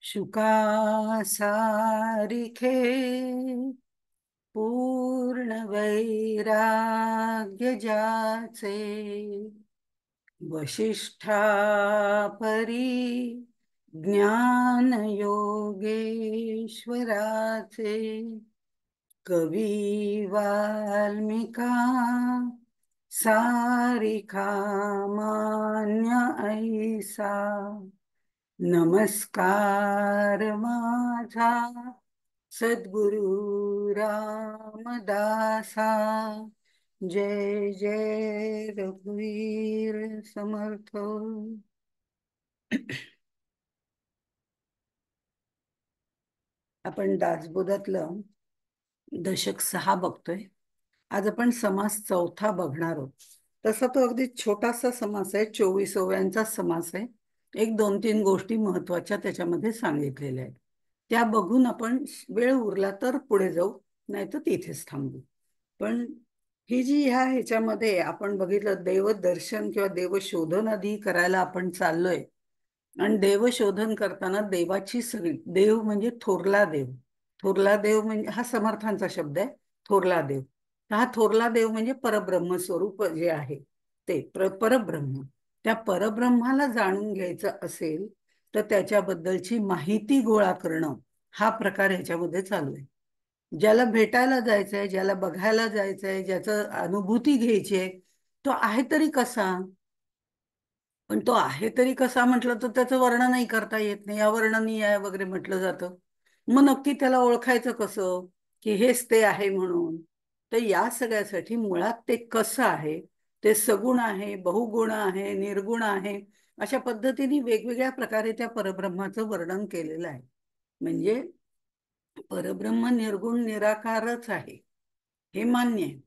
शुका सारिखे पूर्ण वैराग्य ज्याचे वशिष्ठा परी ज्ञान योगेश्वराचे कवी वाल्मिका सारिखा मान्य ऐसा नमस्कार माझा सद्गुरु रामदासा. जय जय रघुवीर समर्थ. आपण दासबोधातलं दशक 6 बघतोय. आज आपण समास चौथा बघणार आहोत. तसा तो अगदी छोटासा समास आहे, 24 ओव्यांचा समास आहे. एक दोन तीन गोष्टी महत्वाच्या त्याच्यामध्ये सांगितलेल्या आहेत. त्या बघून आपण वेळ उरला तर पुढे जाऊ, नाही तर तिथेच थांबू. पण ही जी ह्याच्यामध्ये आपण बघितलं, देवदर्शन किंवा देवशोधन आधी करायला आपण चाललोय. आणि देवशोधन करताना देवाची सगळी, देव म्हणजे थोरला देव. थोरला देव म्हणजे हा समर्थांचा शब्द आहे, थोरला देव. हा थोरला देव म्हणजे परब्रह्म स्वरूप जे आहे ते परब्रह्म. त्या परब्रह्माला जाणून घ्यायचं असेल तर त्याच्याबद्दलची माहिती गोळा करणं हा प्रकार ह्याच्यामध्ये चालू आहे. ज्याला भेटायला जायचंय, ज्याला बघायला जायचंय, ज्याचं अनुभूती घ्यायची आहे, तो आहे तरी कसा. पण तो आहे तरी कसा म्हटलं तर त्याचं वर्णनही करता येत नाही, अवर्णनीय आहे वगैरे म्हटलं जातं. मग नक्की त्याला ओळखायचं कसं की हेच ते आहे म्हणून. तर या सगळ्यासाठी मुळात ते कसं आहे, ते सगुण आहे, बहुगुण आहे, निर्गुण आहे, अशा पद्धतीने वेगवेगळ्या प्रकारे त्या परब्रह्माचं वर्णन केलेलं आहे. म्हणजे परब्रह्म निर्गुण निराकारच आहे हे मान्य आहे.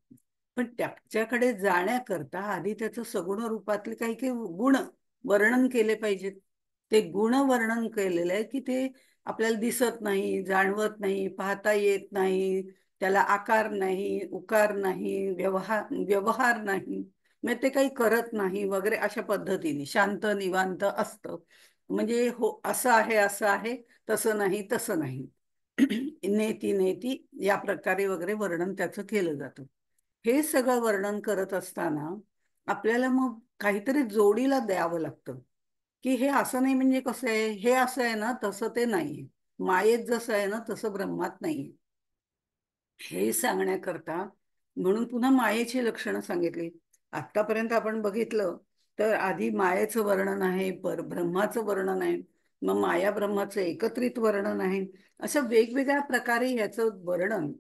पण त्याच्याकडे जाण्याकरता आधी त्याचं सगुण रूपातले काही काही गुण वर्णन केले पाहिजेत. ते गुण वर्णन केलेले आहे की ते आपल्याला दिसत नाही, जाणवत नाही, पाहता येत नाही, त्याला आकार नाही, उकार नाही, व्यवहार व्यवहार नाही, म्हणजे ते काही करत नाही वगैरे, अशा पद्धतीने शांत निवांत असतं. म्हणजे हो असं आहे, असं आहे, तसं नाही, तसं नाही, नेती नेती या प्रकारे वगैरे वर्णन त्याचं केलं जातं. हे सगळं वर्णन करत असताना आपल्याला मग काहीतरी जोडीला द्यावं लागतं की हे असं नाही, म्हणजे कसं आहे, हे असं आहे ना तसं ते नाही, मायेत जसं आहे ना तसं ब्रह्मात नाही, हे सांगण्याकरता म्हणून पुन्हा मायेची लक्षणं सांगितली. आतापर्यंत आपण बघितलं तर आधी मायेचं वर्णन आहे, ब्रह्माचं वर्णन आहे, मग माया ब्रह्माचं एकत्रित वर्णन आहे. असं वेगवेगळ्या प्रकारे ह्याचं वर्णन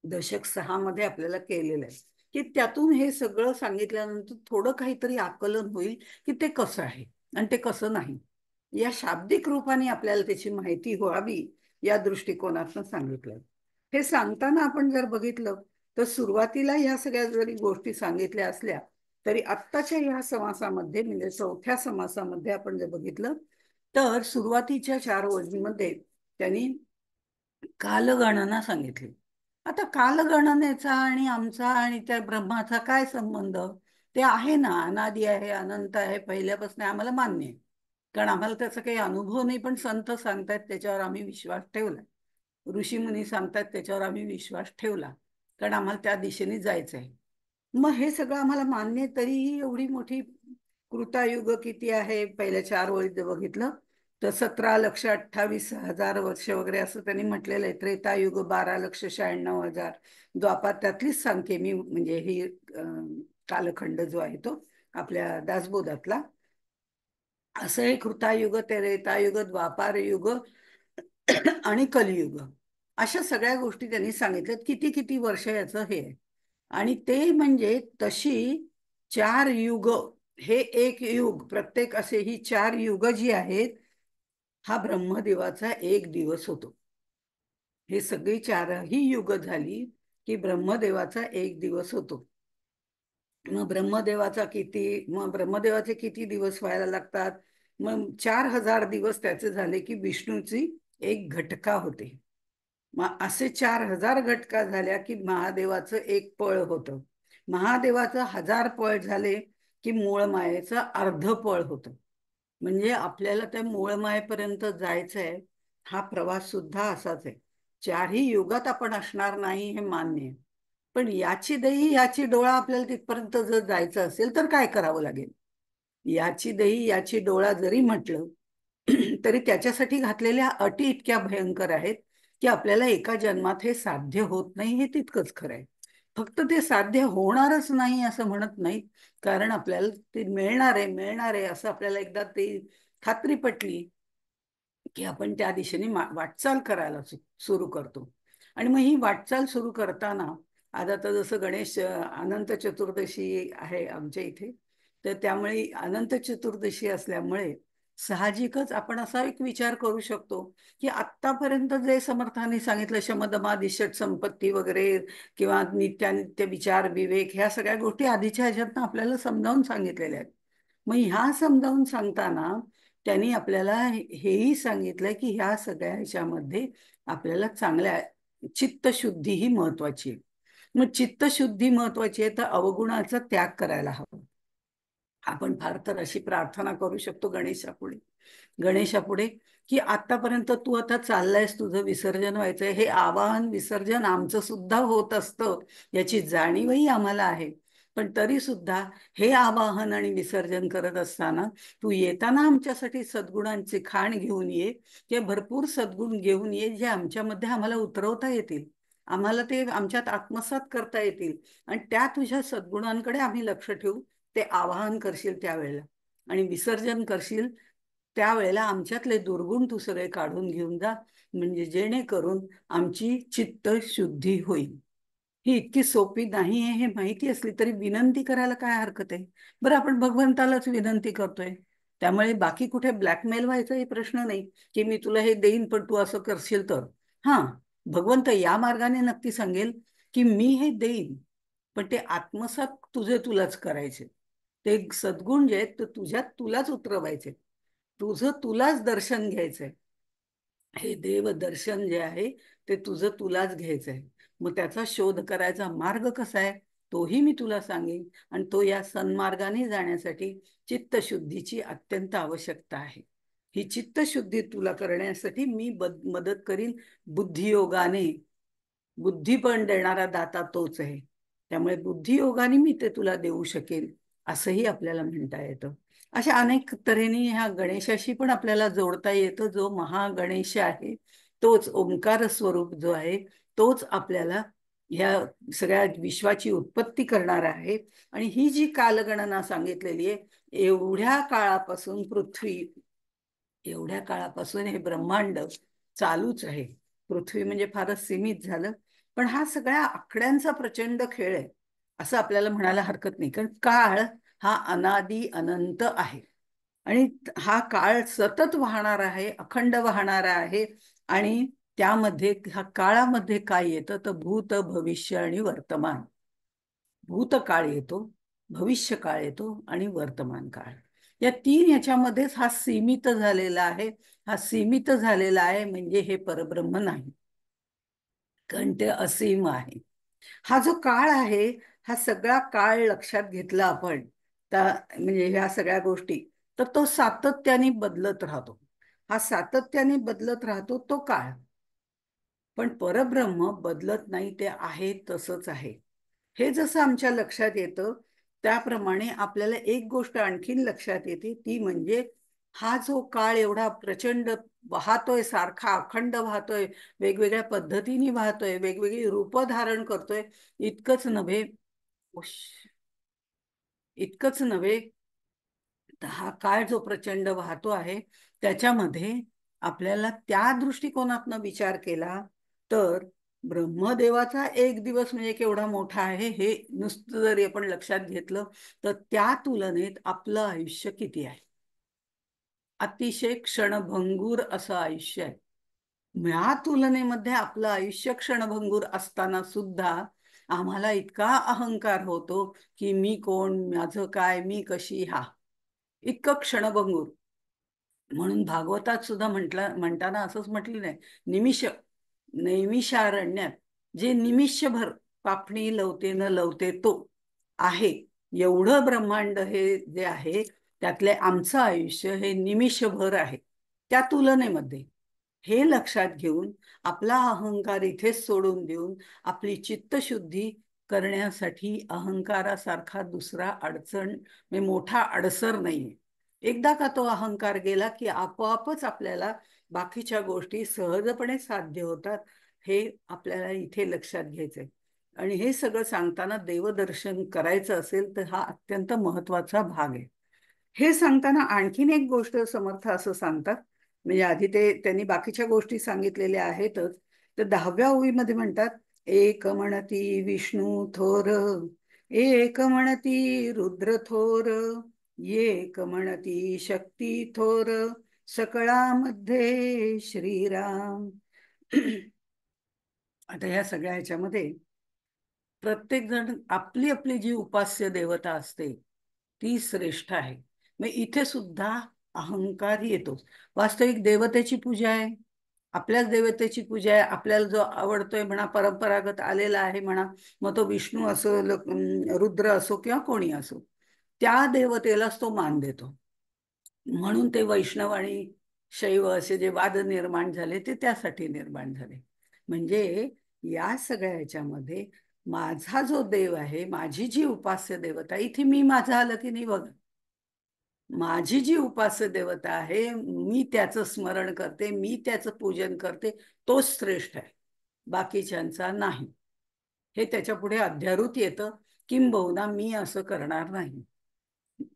दशक 6 मध्ये आपल्याला केलेलं आहे. की त्यातून हे सगळं सांगितल्यानंतर थोडं काहीतरी आकलन होईल की ते कसं आहे आणि ते कसं नाही. या शाब्दिक रूपाने आपल्याला त्याची माहिती व्हावी या दृष्टिकोनातून सांगितलं. हे सांगताना आपण जर बघितलं तर सुरुवातीला ह्या सगळ्या जरी गोष्टी सांगितल्या असल्या तरी आत्ताच्या ह्या समासामध्ये, म्हणजे चौथ्या समासामध्ये आपण जर बघितलं तर सुरुवातीच्या 4 ओळींमध्ये त्यांनी कालगणना सांगितली. आता कालगणनेचा आणि आमचा आणि त्या ब्रह्माचा काय संबंध. ते आहे ना, अनादि आहे, अनंत आहे, पहिल्यापासून आम्हाला मान्य आहे. कारण आम्हाला त्याचा काही अनुभव नाही, पण संत सांगतायत त्याच्यावर आम्ही विश्वास ठेवला, ऋषीमुनी सांगतायत त्याच्यावर आम्ही विश्वास ठेवला, कारण आम्हाला त्या दिशेने जायचं आहे. मग हे सगळं आम्हाला मान्य आहे, तरीही एवढी मोठी कृतायुग किती आहे पहिल्या 4 ओळीत जर बघितलं तर 17,28,000 वर्ष वगैरे असं त्यांनी म्हटलेलं आहे. त्रेतायुग 12,96,000. द्वापार त्यातलीच सांगते मी, म्हणजे ही कालखंड जो आहे तो आपल्या दासबोधातला, असं हे कृतायुग, त्रेतायुग, द्वापार युग आणि कलियुग, अशा सगळ्या गोष्टी त्यांनी सांगितल्यात. किती किती वर्ष याचं हे आहे. आणि ते म्हणजे तशी 4 युग, हे एक युग, प्रत्येक असे ही 4 युग जी आहेत हा ब्रह्मदेवाचा एक दिवस होतो. हे सगळी 4ही युग झाली की ब्रह्मदेवाचा एक दिवस होतो. मग ब्रह्मदेवाचा किती, मग ब्रह्मदेवाचे किती दिवस व्हायला लागतात, मग 4,000 दिवस त्याचे झाले की विष्णूची एक घटका होते. मग असे 4,000 घटका झाल्या की महादेवाचं एक पळ होतं. महादेवाचं 1000 पळ झाले की मूळ मायेचं अर्ध पळ होतं. म्हणजे आपल्याला त्या मूळ मायेपर्यंत जायचंय. हा प्रवास सुद्धा असाच आहे. चारही युगात आपण असणार नाही हे मान्य आहे. पण याची देही याची डोळा आपल्याला तिथपर्यंत जर जायचं असेल तर काय करावं लागेल? याची देही याची डोळा जरी म्हटलं तरी त्याच्यासाठी घातलेल्या अटी इतक्या भयंकर आहेत की आपल्याला एका जन्मात हे साध्य होत नाही हे तितकंच खरं आहे. फक्त ते साध्य होणारच नाही असं म्हणत नाही, कारण आपल्याला ते मिळणार आहे असं आपल्याला एकदा ते खात्री पटली की आपण त्या दिशेने वाटचाल करायला सुरू करतो. आणि मग ही वाटचाल सुरू करताना आता तर जसं गणेश अनंत चतुर्दशी आहे आमच्या इथे, तर त्यामुळे अनंत चतुर्दशी असल्यामुळे साहजिकच आपण असा एक विचार करू शकतो की आत्तापर्यंत जे समर्थांनी सांगितलं शमदमादिषट संपत्ती वगैरे किंवा नित्यानित्य विचार विवेक ह्या सगळ्या गोष्टी आधीच्या ह्याच्यातनं आपल्याला समजावून सांगितलेल्या आहेत. मग ह्या समजावून सांगताना त्यांनी आपल्याला हेही सांगितलंय की ह्या सगळ्या ह्याच्यामध्ये आपल्याला चांगल्या चित्तशुद्धी ही महत्वाची आहे. मग चित्तशुद्धी महत्वाची आहे तर अवगुणाचा त्याग करायला हवा. आपण फार तर अशी प्रार्थना करू शकतो गणेशापुढे की आतापर्यंत तू आता चाललायस, तुझं विसर्जन व्हायचंय, हे आवाहन विसर्जन आमचं सुद्धा होत असतं याची जाणीवही आम्हाला आहे. पण तरी सुद्धा हे आवाहन आणि विसर्जन करत असताना तू येताना आमच्यासाठी सद्गुणांचे खाण घेऊन ये, ते भरपूर सद्गुण घेऊन ये जे आमच्यामध्ये आम्हाला उतरवता येतील, आम्हाला ते आमच्यात आत्मसात करता येतील आणि त्या तुझ्या सद्गुणांकडे आम्ही लक्ष ठेवू. ते आवाहन करशील त्यावेळेला आणि विसर्जन करशील त्यावेळेला आमच्यातले दुर्गुण तू सगळे काढून घेऊन जा, म्हणजे जेणेकरून आमची चित्त शुद्धी होईल. ही इतकी सोपी नाही आहे हे माहिती असली तरी विनंती करायला काय हरकत आहे? बरं, आपण भगवंतालाच विनंती करतोय, त्यामुळे बाकी कुठे ब्लॅकमेल व्हायचाही प्रश्न नाही की मी तुला हे देईन पण तू असं करशील तर. हा, भगवंत या मार्गाने नक्की सांगेल की मी हे देईन, पण ते आत्मसात तुझे तुलाच करायचे. ते सद्गुण जे आहेत ते तुझ्यात तुलाच उतरवायचे, तुझं तुलाच दर्शन घ्यायचंय. हे देव दर्शन जे आहे ते तुझं तुलाच घ्यायचंय. मग त्याचा शोध करायचा मार्ग कसा आहे तोही मी तुला सांगेन. आणि तो या सन्मार्गाने जाण्यासाठी चित्तशुद्धीची अत्यंत आवश्यकता आहे. ही चित्तशुद्धी तुला करण्यासाठी मी मदत करीन बुद्धियोगाने. बुद्धी पण देणारा दाता तोच आहे, त्यामुळे बुद्धियोगाने मी ते तुला देऊ शकेन असंही आपल्याला म्हणता येतं. अशा अनेक तऱ्हेने ह्या गणेशाशी पण आपल्याला जोडता येतं. जो महागणेश आहे तोच ओंकार स्वरूप जो आहे तोच आपल्याला ह्या सगळ्या विश्वाची उत्पत्ती करणार आहे. आणि ही जी कालगणना सांगितलेली आहे, एवढ्या काळापासून हे ब्रह्मांड चालूच आहे. पृथ्वी म्हणजे फारच सीमित झालं, पण हा सगळ्या आकड्यांचा प्रचंड खेळ आहे असं आपल्याला म्हणायला हरकत नाही, कारण काळ हा अनादी अनंत आहे आणि हा काळ सतत वाहणार आहे, अखंड वाहणार आहे. आणि त्यामध्ये ह्या काळामध्ये काय येतं तर भूत भविष्य आणि वर्तमान. भूतकाळ येतो, भविष्य काळ येतो आणि वर्तमान काळ. या तीन ह्याच्यामध्येच हा सीमित झालेला आहे. हा सीमित झालेला आहे म्हणजे हे परब्रह्म नाही, कारण ते असीम आहे. हा जो काळ आहे, हा सगळा काळ लक्षात घेतला आपण तर म्हणजे ह्या सगळ्या गोष्टी, तर तो सातत्याने बदलत राहतो. हा सातत्याने बदलत राहतो तो काळ. पण परब्रह्म बदलत नाही, ते आहे तसंच आहे. हे जसं आमच्या लक्षात येतं त्याप्रमाणे आपल्याला एक गोष्ट आणखीन लक्षात येते, ती म्हणजे हा जो काळ एवढा प्रचंड वाहतोय, सारखा अखंड वाहतोय, वेगवेगळ्या पद्धतीने वाहतोय, वेगवेगळी रूप धारण करतोय. इतकंच नव्हे उश, इतकंच नव्हे तर हा काळ जो प्रचंड वाहतो आहे त्याच्यामध्ये आपल्याला त्या दृष्टिकोनातनं विचार केला तर ब्रह्मदेवाचा एक दिवस म्हणजे केवढा मोठा आहे हे नुसतं जरी आपण लक्षात घेतलं तर त्या तुलनेत आपलं आयुष्य किती आहे. अतिशय क्षणभंगूर असं आयुष्य आहे. या तुलनेमध्ये आपलं आयुष्य क्षणभंगूर असताना सुद्धा आम्हाला इतका अहंकार होतो की मी कोण, माझं काय, मी कशी. हा इतकं क्षणभंगूर. म्हणून भागवतात सुद्धा म्हणताना असंच म्हटलं नाही, निमिष नैमिषारण्यात जे निमिषभर पापणी लवते न लवते तो आहे एवढं ब्रह्मांड हे जे आहे त्यातले आमचं आयुष्य हे निमिषभर आहे. त्या तुलनेमध्ये हे लक्षात घेऊन आपला अहंकार इथेच सोडून देऊन आपली चित्तशुद्धी करण्यासाठी अहंकारासारखा दुसरा अडचण म्हणजे मोठा अडसर नाहीये. एकदा का तो अहंकार गेला की आपोआपच आपल्याला बाकीच्या गोष्टी सहजपणे साध्य होतात. हे आपल्याला इथे लक्षात घ्यायचंय. आणि हे सगळं सांगताना देवदर्शन करायचं असेल तर हा अत्यंत महत्वाचा भाग आहे. हे सांगताना आणखीन एक गोष्ट समर्थ असं सांगतात. म्हणजे आधी त्यांनी बाकीच्या गोष्टी सांगितलेल्या आहेतच. तर 10व्या ओळीमध्ये म्हणतात, एक म्हणती विष्णू थोर, एक म्हणती रुद्र थोर, एक म्हणती शक्ती थोर, सकळामध्ये श्रीराम. आता ह्या सगळ्या ह्याच्यामध्ये प्रत्येक जण आपली आपली जी उपास्य देवता असते ती श्रेष्ठ आहे. मग इथे सुद्धा अहंकार येतो. वास्तविक देवतेची पूजा आहे, आपल्याच देवतेची पूजा आहे, आपल्याला जो आवडतोय म्हणा, परंपरागत आलेला आहे म्हणा, मग तो विष्णू असो, रुद्र असो किंवा कोणी असो, त्या देवतेलाच तो मान देतो. म्हणून ते वैष्णव आणि शैव असे जे वाद निर्माण झाले ते त्यासाठी निर्माण झाले. म्हणजे या सगळ्या ह्याच्यामध्ये माझा जो देव आहे, माझी जी उपास्य देवता, इथे मी माझं आलं की नाही बघ, माझी जी उपास्य देवता आहे मी त्याचं स्मरण करते, मी त्याचं पूजन करते, तोच श्रेष्ठ आहे, बाकीच्यांचा नाही. हे त्याच्या पुढे अध्यारूत येतं. किंबहुना मी असं करणार नाही.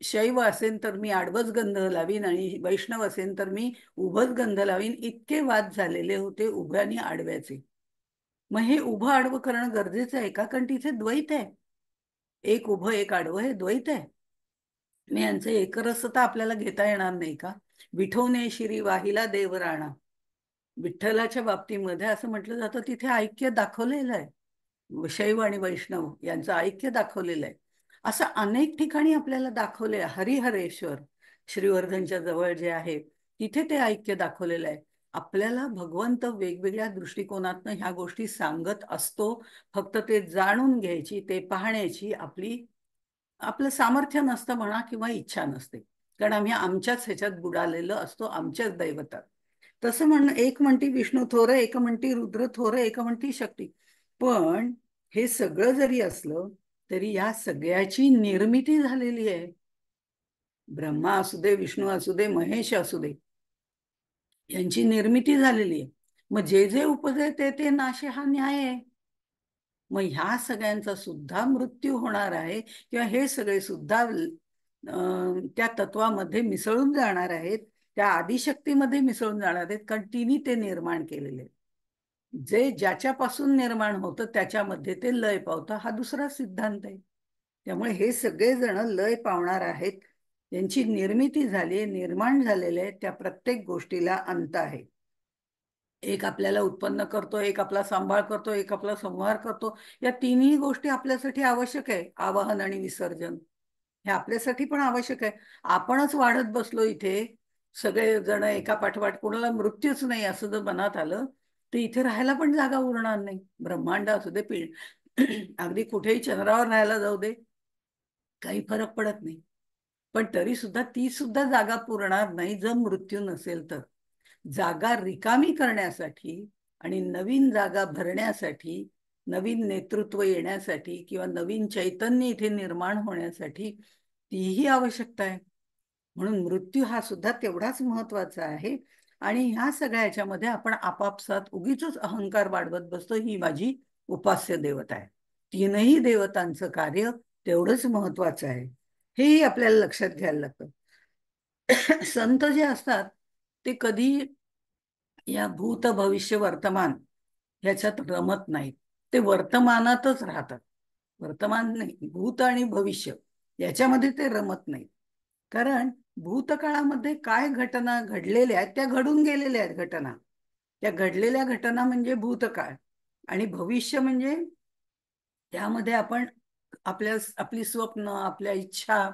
शैव असेल तर मी आडवच गंध लावीन आणि वैष्णव असेल तर मी उभच गंध लावीन. इतके वाद झालेले होते उभ्या आणि आडव्याचे. मग हे उभं आडवं करणं गरजेचं आहे का? कारण तिथे द्वैत आहे. एक उभं एक आडवं हे द्वैत आहे. मी यांचं एकरसता आपल्याला घेता येणार नाही का? विठवणे शिरी वाहिला देव राणा, विठ्ठलाच्या बाबतीमध्ये असं म्हटलं जातं, तिथे ऐक्य दाखवलेलं आहे. शैव आणि वैष्णव यांचं ऐक्य दाखवलेलं आहे. असं अनेक ठिकाणी आपल्याला दाखवले. हरिहरेश्वर श्रीवर्धनच्या जवळ जे आहे तिथे ते ऐक्य दाखवलेलं आहे. आपल्याला भगवंत वेगवेगळ्या दृष्टिकोनातनं ह्या गोष्टी सांगत असतो. फक्त ते जाणून घ्यायची, ते पाहण्याची आपलं सामर्थ्य नसतं म्हणा किंवा इच्छा नसते. कारण आम्ही आमच्याच ह्याच्यात बुडालेलो असतो, आमच्याच दैवतात. तसं एक म्हणती विष्णू थोर, एक म्हणती रुद्र थोर, एक म्हणती शक्ती. पण हे सगळं जरी असलं तरी या सगळ्याची निर्मिती झालेली आहे. ब्रह्मा असू दे, विष्णू असू दे, महेश असू दे, यांची निर्मिती झालेली आहे. मग जे जे उपजे ते ते नाशे हा न्याय आहे. मग ह्या सगळ्यांचा सुद्धा मृत्यू होणार आहे किंवा हे सगळे सुद्धा त्या तत्वामध्ये मिसळून जाणार आहेत, त्या आदिशक्तीमध्ये मिसळून जाणार आहेत, कारण तिने ते निर्माण केलेले. जे ज्याच्यापासून निर्माण होतं त्याच्यामध्ये ते लय पावतं, हा दुसरा सिद्धांत आहे. त्यामुळे हे सगळे जण लय पावणार आहेत. त्यांची निर्मिती झाली, निर्माण झालेले आहे. त्या प्रत्येक गोष्टीला अंत आहे. एक आपल्याला उत्पन्न करतो, एक आपला सांभाळ करतो, एक आपला संहार करतो. या तिन्ही गोष्टी आपल्यासाठी आवश्यक आहे. आवाहन आणि विसर्जन हे आपल्यासाठी पण आवश्यक आहे. आपणच वाढत बसलो इथे सगळे जण एका पाठोपाठ, कोणाला मृत्यूच नाही असं जर मनात आलं तर इथे राहायला पण जागा उरणार नाही. ब्रह्मांड असू दे, अगदी कुठेही चंद्रावर राहायला जाऊ दे, काही फरक पडत नाही. पण तरी सुद्धा ती सुद्धा जागा पुरणार नाही जर मृत्यू नसेल तर. जागा रिकामी करण्यासाठी आणि नवीन जागा भरण्यासाठी, नवीन नेतृत्व येण्यासाठी किंवा नवीन चैतन्य इथे निर्माण होण्यासाठी तीही आवश्यकता आहे. म्हणून मृत्यू हा सुद्धा तेवढाच महत्वाचा आहे. आणि ह्या सगळ्या ह्याच्यामध्ये आपण आपापसात उगीच अहंकार वाढवत बसतो, ही माझी उपास्य देवता आहे. तीनही देवतांचं कार्य तेवढंच महत्वाचं आहे, हेही आपल्याला लक्षात घ्यायला लागतं. संत जे असतात ते कधी या भूत भविष्य वर्तमान ह्याच्यात रमत नाहीत. ते वर्तमानातच राहतात. वर्तमान नाही, भूत आणि भविष्य याच्यामध्ये ते रमत नाहीत. कारण भूतकाळामध्ये काय घटना घडलेल्या आहेत त्या घडून गेलेल्या आहेत घटना. त्या घडलेल्या घटना म्हणजे भूतकाळ. आणि भविष्य म्हणजे त्यामध्ये आपण आपली स्वप्न, आपल्या इच्छा,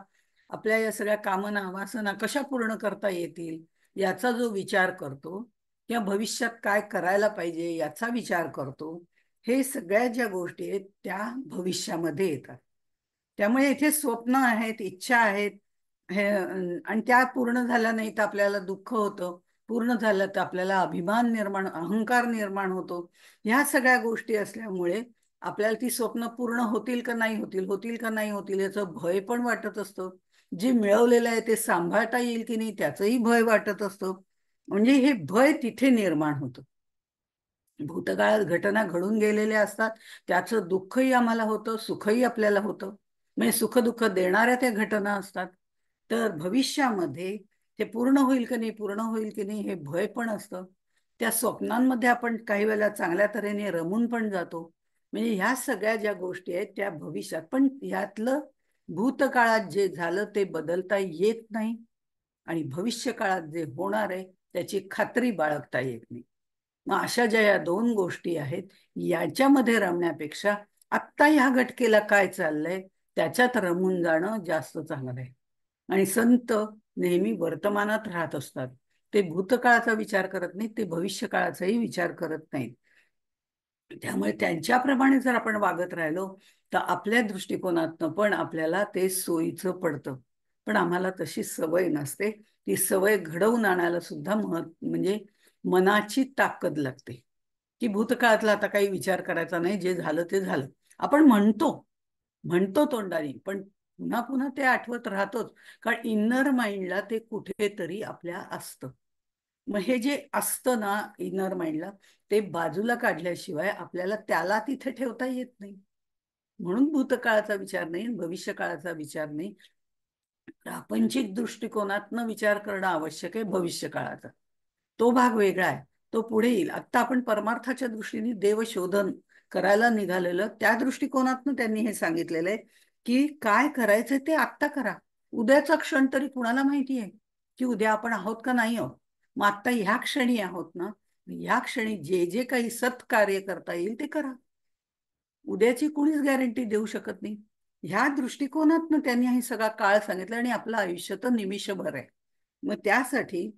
आपल्या या सगळ्या कामना वासना कशा पूर्ण करता येतील याचा जो विचार करतो, किंवा भविष्यात काय करायला पाहिजे याचा विचार करतो, हे सगळ्या ज्या गोष्टी आहेत त्या भविष्यामध्ये येतात. त्यामुळे इथे स्वप्न आहेत, इच्छा आहेत, हे आणि त्या पूर्ण झाल्या नाही तर आपल्याला दुःख होतं, पूर्ण झालं तर आपल्याला अभिमान निर्माण, अहंकार निर्माण होतो. ह्या सगळ्या गोष्टी असल्यामुळे आपल्याला ती स्वप्न पूर्ण होतील का नाही होतील, होतील का नाही होतील याचं भय पण वाटत असतं. जे मिळवलेलं आहे ते सांभाळता येईल की नाही त्याचंही भय वाटत असतं. म्हणजे हे भय तिथे निर्माण होतं. भूतकाळात घटना घडून गेलेल्या असतात, त्याचं दुःखही आम्हाला होतं, सुखही आपल्याला होतं. म्हणजे सुख दुःख देणाऱ्या त्या घटना असतात. तर भविष्यामध्ये ते पूर्ण होईल की नाही, पूर्ण होईल की नाही हे भय पण असतं. त्या स्वप्नांमध्ये आपण काही वेळेला चांगल्या तऱ्हेने रमून पण जातो. म्हणजे ह्या सगळ्या ज्या गोष्टी आहेत त्या भविष्यात पण, ह्यातलं भूतकाळात जे झालं ते बदलता येत नाही आणि भविष्य काळात जे होणार आहे त्याची खात्री बाळगता येत नाही. मग अशा ज्या या दोन गोष्टी आहेत याच्यामध्ये रमण्यापेक्षा आत्ता ह्या घटकेला काय चाललंय त्याच्यात रमून जाणं जास्त चांगलं आहे. आणि संत नेहमी वर्तमानात राहत असतात. ते भूतकाळाचा विचार करत नाहीत, ते भविष्य काळाचाही विचार करत नाहीत. त्यामुळे त्यांच्याप्रमाणे जर आपण वागत राहिलो तर आपल्या दृष्टिकोनातनं पण आपल्याला ते सोयीचं पडतं. पण आम्हाला तशी सवय नसते. ती सवय घडवून आणायला सुद्धा म्हणजे मनाची ताकद लागते. की भूतकाळातला आता काही विचार करायचा नाही, जे झालं ते झालं. आपण म्हणतो म्हणतो तोंडाने, पण पुन्हा पुन्हा ते आठवत राहतोच. कारण इन्नर माइंडला ते कुठेतरी आपल्या असतं. मग हे जे असतं ना इनर माइंडला, ते बाजूला काढल्याशिवाय आपल्याला त्याला तिथे ठेवता येत नाही. म्हणून भूतकाळाचा विचार नाही, भविष्य काळाचा विचार नाही. प्रापंचिक दृष्टिकोनातनं विचार करणं आवश्यक आहे भविष्य काळाचा. तो भाग वेगळा आहे, तो पुढे येईल. आता आपण परमार्थाच्या दृष्टीने देवशोधन करायला निघालेलं, त्या दृष्टिकोनातनं त्यांनी हे सांगितलेलं आहे की काय करायचं ते आत्ता करा. उद्याचा क्षण तरी कुणाला माहिती आहे की उद्या आपण आहोत का नाही आहोत. मग आत्ता ह्या क्षणी आहोत ना, ह्या क्षणी जे जे काही सत्कार्य करता येईल ते करा. उद्याची कुणीच गॅरंटी देऊ शकत नाही. ह्या दृष्टिकोनातनं त्यांनी हे सगळा काळ सांगितला आणि आपलं आयुष्य तर निमिषभर आहे. मग त्यासाठी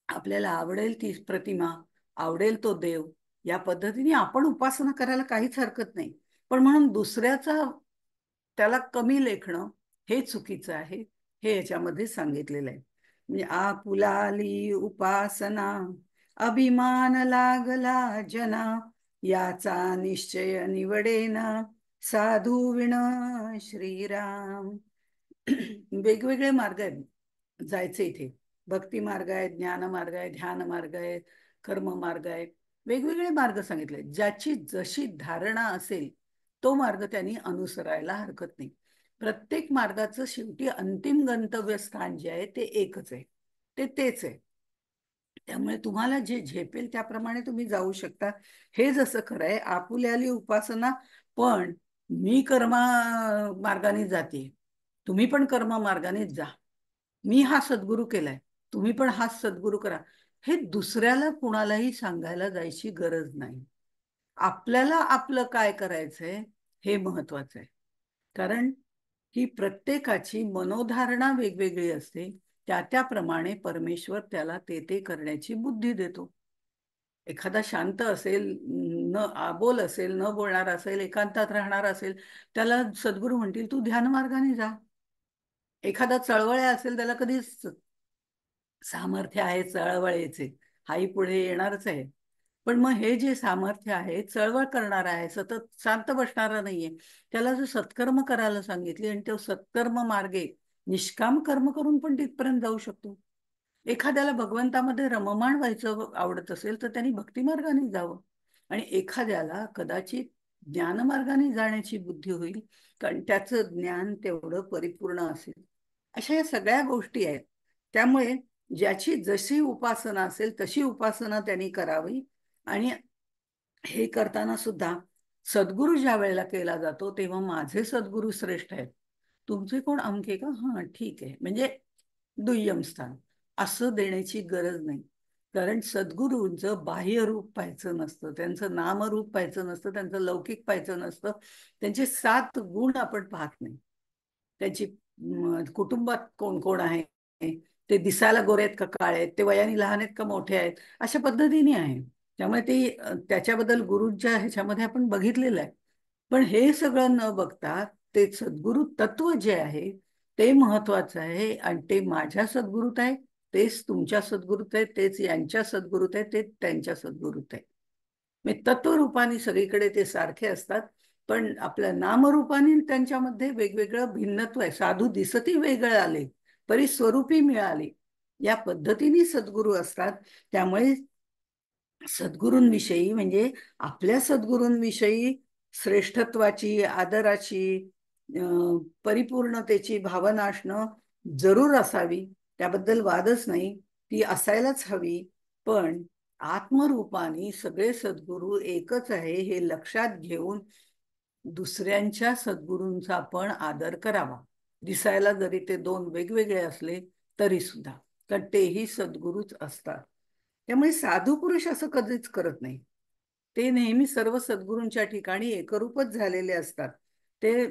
आपल्याला आवडेल ती प्रतिमा, आवडेल तो देव, या पद्धतीने आपण उपासना करायला काहीच हरकत नाही. पण म्हणून दुसऱ्याचा त्याला कमी लेखणं हे चुकीचं आहे. हे याच्यामध्ये सांगितलेलं आहे. म्हणजे आपुलाली उपासना, अभिमान लागला जना, याचा निश्चय निवडेना, साधू विण श्रीराम. वेगवेगळे मार्ग आहेत जायचे इथे. भक्ती मार्ग आहे, ज्ञान मार्ग आहे, ध्यान मार्ग आहे, कर्म मार्ग आहे. वेगवेगळे मार्ग सांगितले. ज्याची जशी धारणा असेल तो मार्ग त्यांनी अनुसरायला हरकत नाही. प्रत्येक मार्गाचं शेवटी अंतिम गंतव्य स्थान जे आहे ते एकच आहे, ते तेच आहे. त्यामुळे तुम्हाला जे झेपेल त्याप्रमाणे तुम्ही जाऊ शकता. हे जसं खरं आहे आपुल्याली उपासना, पण मी कर्मा मार्गाने जाते, तुम्ही पण कर्म मार्गानेच जा. मी हा सद्गुरू केलाय, तुम्ही पण हा सद्गुरू करा. हे दुसऱ्याला कुणालाही सांगायला जायची गरज नाही. आपल्याला आपलं काय करायचंय हे महत्वाचं आहे. कारण ही प्रत्येकाची मनोधारणा वेगवेगळी असते. त्या त्याप्रमाणे परमेश्वर त्याला ते ते करण्याची बुद्धी देतो. एखादा शांत असेल, न आबोल असेल, न बोलणार असेल, एकांतात राहणार असेल, त्याला सद्गुरू म्हणतील तू ध्यान मार्गाने जा. एखादा चळवळ्या असेल त्याला कधीच सामर्थ्य आहे चळवळीचे, हाही पुढे येणारच आहे. पण मग हे जे सामर्थ्य आहे चळवळ करणारा आहे, सतत शांत बसणारा नाहीये, त्याला जर सत्कर्म करायला सांगितले आणि तो सत्कर्म मार्गे निष्काम कर्म करून पण तिथपर्यंत जाऊ शकतो. एखाद्याला भगवंतामध्ये रममाण व्हायचं आवडत असेल तर त्यांनी भक्ती मार्गाने जावं. आणि एखाद्याला कदाचित ज्ञानमार्गाने जाण्याची बुद्धी होईल, कारण त्याचं ज्ञान तेवढं परिपूर्ण असेल. अशा या सगळ्या गोष्टी आहेत. त्यामुळे ज्याची जशी उपासना असेल तशी उपासना त्यांनी करावी. आणि हे करताना सुद्धा सद्गुरू ज्या वेळेला केला जातो तेव्हा माझे सद्गुरू श्रेष्ठ आहेत, तुमचे कोण अमके का, हा ठीक आहे, म्हणजे दुय्यम स्थान असं देण्याची गरज नाही. कारण सद्गुरूंचं बाह्य रूप पाहायचं नसतं, त्यांचं नामरूप पाहायचं नसतं, त्यांचं लौकिक पाहायचं नसतं, त्यांचे 7 गुण आपण पाहत नाही. त्यांची कुटुंबात कोण कोण आहे, ते दिसायला गोरे आहेत का काळे आहेत, ते वयाने लहान आहेत का मोठे आहेत, अशा पद्धतीने आहे. त्यामुळे ते त्याच्याबद्दल गुरूंच्या ह्याच्यामध्ये आपण बघितलेलं आहे. पण हे सगळं न बघता ते सद्गुरु तत्व जे आहे ते महत्वाचं आहे. आणि ते माझ्या सद्गुरूत आहे, तेच तुमच्या सद्गुरूत आहे, तेच यांच्या सद्गुरूत आहे, तेच त्यांच्या सद्गुरूत आहे. म्हणजे तत्वरूपाने सगळीकडे ते सारखे असतात, पण आपल्या नामरूपाने त्यांच्यामध्ये वेगवेगळं भिन्नत्व आहे. साधू दिसती वेगळे आले तरी स्वरूपी मिळाले, या पद्धतीने सद्गुरू असतात. त्यामुळे सद्गुरूंविषयी म्हणजे आपल्या सद्गुरूंविषयी श्रेष्ठत्वाची, आदराची, परिपूर्णतेची भावना असणं जरूर असावी, त्याबद्दल वादच नाही, ती असायलाच हवी. पण आत्मरूपाने सगळे सद्गुरू एकच आहे हे लक्षात घेऊन दुसऱ्यांच्या सद्गुरूंचा पण आदर करावा, दिसायला जरी ते दोन वेगवेगळे असले तरी सुद्धा, कारण तेही सद्गुरूच असतात. त्यामुळे साधू पुरुष असं कधीच करत नाही. ते नेहमी सर्व सद्गुरूंच्या ठिकाणी एकरूपच झालेले असतात. ते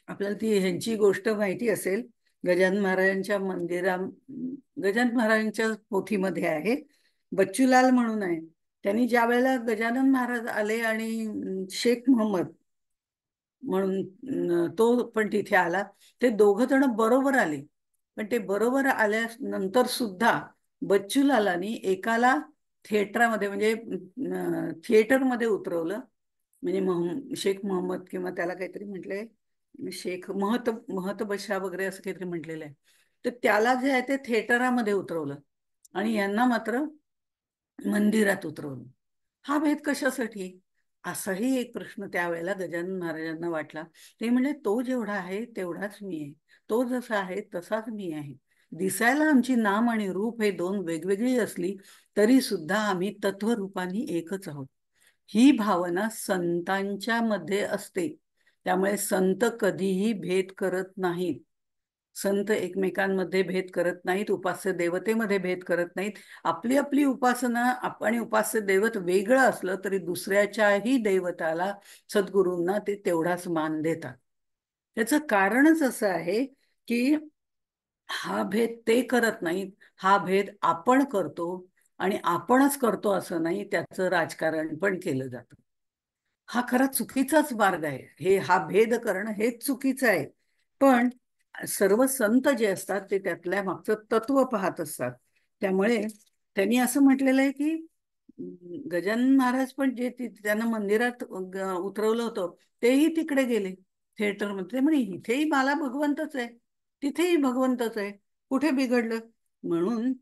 आपल्याला ती ह्यांची गोष्ट माहिती असेल, गजानन महाराजांच्या गजानन महाराजांच्या पोथीमध्ये आहे, बच्चूलाल म्हणून आहे. त्यांनी ज्या वेळेला गजानन महाराज आले आणि शेख मोहम्मद म्हणून तो पण तिथे आला, ते दोघं जण बरोबर आले. पण ते बरोबर आल्यानंतर सुद्धा बच्चूलालांनी एकाला थिएटरमध्ये म्हणजे थिएटरमध्ये उतरवलं. म्हणजे शेख मोहम्मद किंवा त्याला काहीतरी म्हटलंय, शेख महत बशा वगैरे असं काहीतरी म्हटलेलं आहे. तर त्याला जे आहे ते थिएटरामध्ये उतरवलं आणि यांना मात्र मंदिरात उतरवलं. हा भेद कशासाठी, असाही एक प्रश्न त्यावेळेला गजानन महाराजांना वाटला. ते म्हणजे तो जेवढा आहे तेवढाच मी आहे, तो जसा आहे तसाच मी आहे. दिसायला आमची नाम आणि रूप हे दोन वेगवेगळी असली तरी सुद्धा आम्ही तत्वरूपाने एकच आहोत, ही भावना संतांच्या मध्ये असते. त्यामुळे संत कधीही भेद करत नाहीत. संत एकमेकांमध्ये भेद करत नाहीत, उपास्य देवतेमध्ये भेद करत नाहीत. आपली आपली उपासना आणि उपास्य दैवत वेगळं असलं तरी दुसऱ्याच्याही दैवताला, सद्गुरूंना ते तेवढाच मान देतात. त्याचं कारणच असं आहे की हा भेद ते करत नाहीत, हा भेद आपण करतो. आणि आपणच करतो असं नाही, त्याचं राजकारण पण केलं जातं. हा खरा चुकीचाच मार्ग आहे. हा भेद करणं हेच चुकीचं आहे. पण सर्व संत जे असतात ते त्यातल्या मागचं तत्व पाहत असतात. त्यामुळे त्यांनी असं म्हटलेलं आहे की गजानन महाराज पण जे त्यांना मंदिरात उतरवलं होतं तेही तिकडे गेले थिएटरमध्ये. म्हणे इथेही मला भगवंतच आहे, तिथेही भगवंतच आहे, कुठे बिघडलं. म्हणून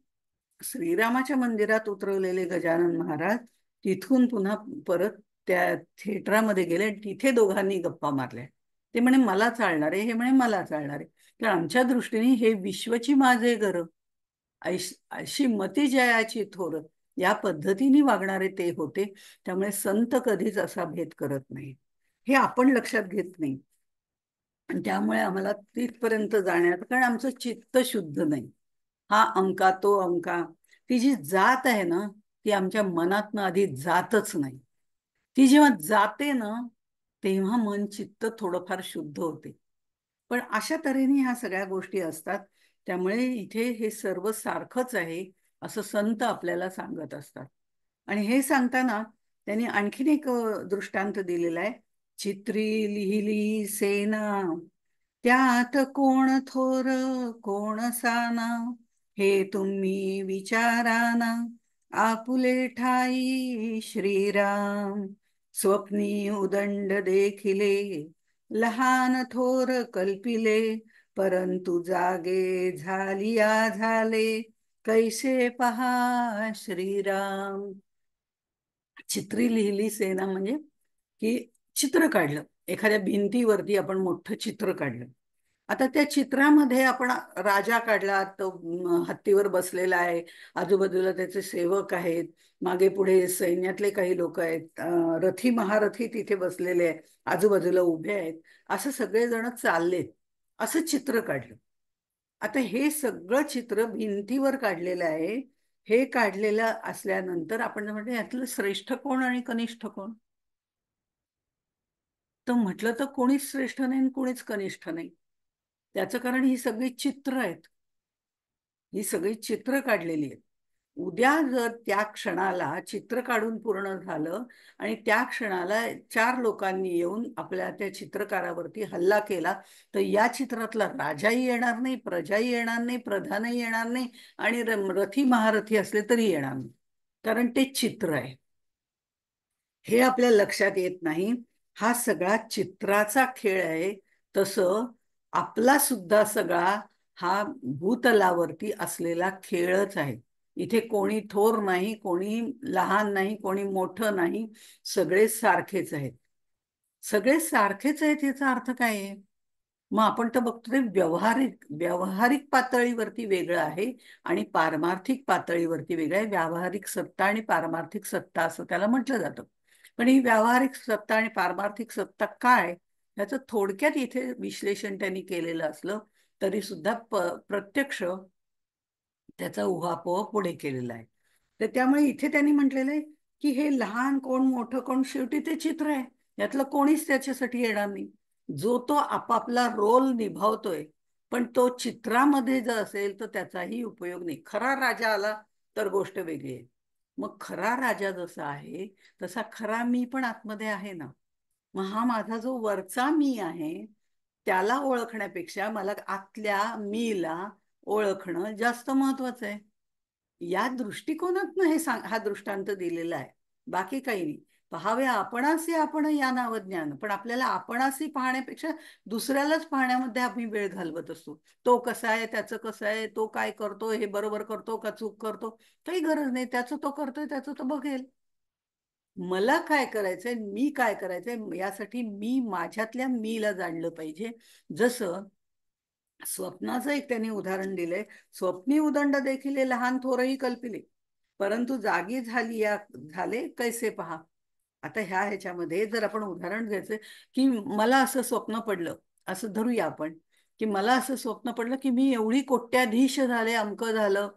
श्रीरामाच्या मंदिरात उतरवलेले गजानन महाराज तिथून पुन्हा परत त्या थिएटरमध्ये गेले, तिथे दोघांनी गप्पा मारल्या. ते म्हणे मला चालणार आहे, हे म्हणे मला चालणार आहे. तर आमच्या दृष्टीने हे विश्वची माझे घर, अशी मती जयाची थोर, या पद्धतीने वागणारे ते होते. त्यामुळे संत कधीच असा भेद करत नाही, हे आपण लक्षात घेत नाही. आणि त्यामुळे आम्हाला तिथपर्यंत जाण्यात, कारण आमचं चित्त शुद्ध नाही. हा अंका तो अंका, ती जी जात आहे ना, ती आमच्या मनातनं आधी जातच नाही. ती जेव्हा जाते ना, तेव्हा मन चित्त थोडंफार शुद्ध होते. पण अशा तऱ्हेने ह्या सगळ्या गोष्टी असतात. त्यामुळे इथे हे सर्व सारखंच आहे असं संत आपल्याला सांगत असतात. आणि हे सांगताना त्यांनी आणखीन एक दृष्टांत दिलेला आहे. चित्री लिहिली सेना, त्यात कोण थोर कोण साना, हे तुम्ही विचाराना, आपुले ठाई श्रीराम, स्वप्नी उदंड देखिले, लहान थोर कल्पिले, परंतु जागे झालिया झाले, कैसे पहा श्रीराम. चित्री लिहिली सेना म्हणजे की चित्र काढलं, एखाद्या भिंतीवरती आपण मोठं चित्र काढलं. आता त्या चित्रामध्ये आपण राजा काढला, तो हत्तीवर बसलेला आहे, आजूबाजूला त्याचे सेवक आहेत, मागे पुढे सैन्यातले काही लोक आहेत, रथी महारथी तिथे बसलेले आहेत, आजूबाजूला उभे आहेत, असं सगळेजण चाललेत, असं चित्र काढलं. आता हे सगळं चित्र भिंतीवर काढलेलं आहे. हे काढलेलं असल्यानंतर आपण म्हणतो यातलं श्रेष्ठ कोण आणि कनिष्ठ कोण, तर म्हटलं तर कोणीच श्रेष्ठ नाही आणि कोणीच कनिष्ठ नाही. त्याचं कारण ही सगळी चित्र आहेत, ही सगळी चित्र काढलेली आहेत. उद्या जर त्या क्षणाला चित्र काढून पूर्ण झालं आणि त्या क्षणाला चार लोकांनी येऊन आपल्या त्या चित्रकारावरती हल्ला केला, तर या चित्रातला राजाही येणार नाही, प्रजाही येणार नाही, प्रधानही येणार नाही आणि रथी महारथी असले तरी येणार नाही, कारण ते चित्र आहे. हे आपल्या लक्षात येत नाही. हा सगळा चित्राचा खेळ आहे. तसं आपला सुद्धा सगळा हा भूतलावरती असलेला खेळच आहे. इथे कोणी थोर नाही, कोणी लहान नाही, कोणी मोठं नाही, सगळे सारखेच आहेत. सगळे सारखेच आहेत याचा अर्थ काय आहे? मग आपण तर बघतोय व्यावहारिक व्यावहारिक पातळीवरती वेगळं आहे आणि पारमार्थिक पातळीवरती वेगळं आहे. व्यावहारिक सत्ता आणि पारमार्थिक सत्ता असं त्याला म्हटलं जातं. पण ही व्यावहारिक सत्ता आणि पारमार्थिक सत्ता काय, याचं थोडक्यात इथे विश्लेषण त्यांनी केलेलं असलं तरी सुद्धा प्रत्यक्ष त्याचा उहापोह पुढे केलेला आहे. तर त्यामुळे इथे त्यांनी म्हटलेलं आहे की हे लहान कोण मोठं कोण, शेवटी ते चित्र आहे. यातलं कोणीच त्याच्यासाठी येणार नाही. जो तो आपापला रोल निभावतोय, पण तो चित्रामध्ये जर असेल तर त्याचाही उपयोग नाही. खरा राजा आला तर गोष्ट वेगळी आहे. मग खरा राजा जसा आहे तसा खरा मी पण आतमध्ये आहे ना. मग हा माझा जो वरचा मी आहे त्याला ओळखण्यापेक्षा मला आतल्या मीला ओळखणं जास्त महत्वाचं आहे. या दृष्टिकोनातनं हा दृष्टांत दिलेला आहे. बाकी काही नाही. पहावे आपणासी आपण या नाव ज्ञान, पण आपल्याला आपणासी पाहण्यापेक्षा दुसऱ्यालाच पाहण्यामध्ये आम्ही वेळ घालवत असतो. तो कसा आहे, त्याचं कसं आहे, तो काय करतो, हे बरोबर करतो का चूक करतो, काही गरज नाही. त्याचं तो करतोय, त्याचं तो बघेल. मला काय करायचंय, मी काय करायचंय, यासाठी मी माझ्यातल्या मीला जाणलं पाहिजे. जसं स्वप्नाचं एक त्यांनी उदाहरण दिलंय. स्वप्नी उदंड देखील लहान थोरही कल्पिले, परंतु जागी झाले कैसे पहा. आता ह्याच्यामध्ये जर आपण उदाहरण घ्यायचं की मला असं स्वप्न पडलं, असं धरूया आपण, की मला असं स्वप्न पडलं की मी एवढी कोट्याधीश झाले, अमकं झालं,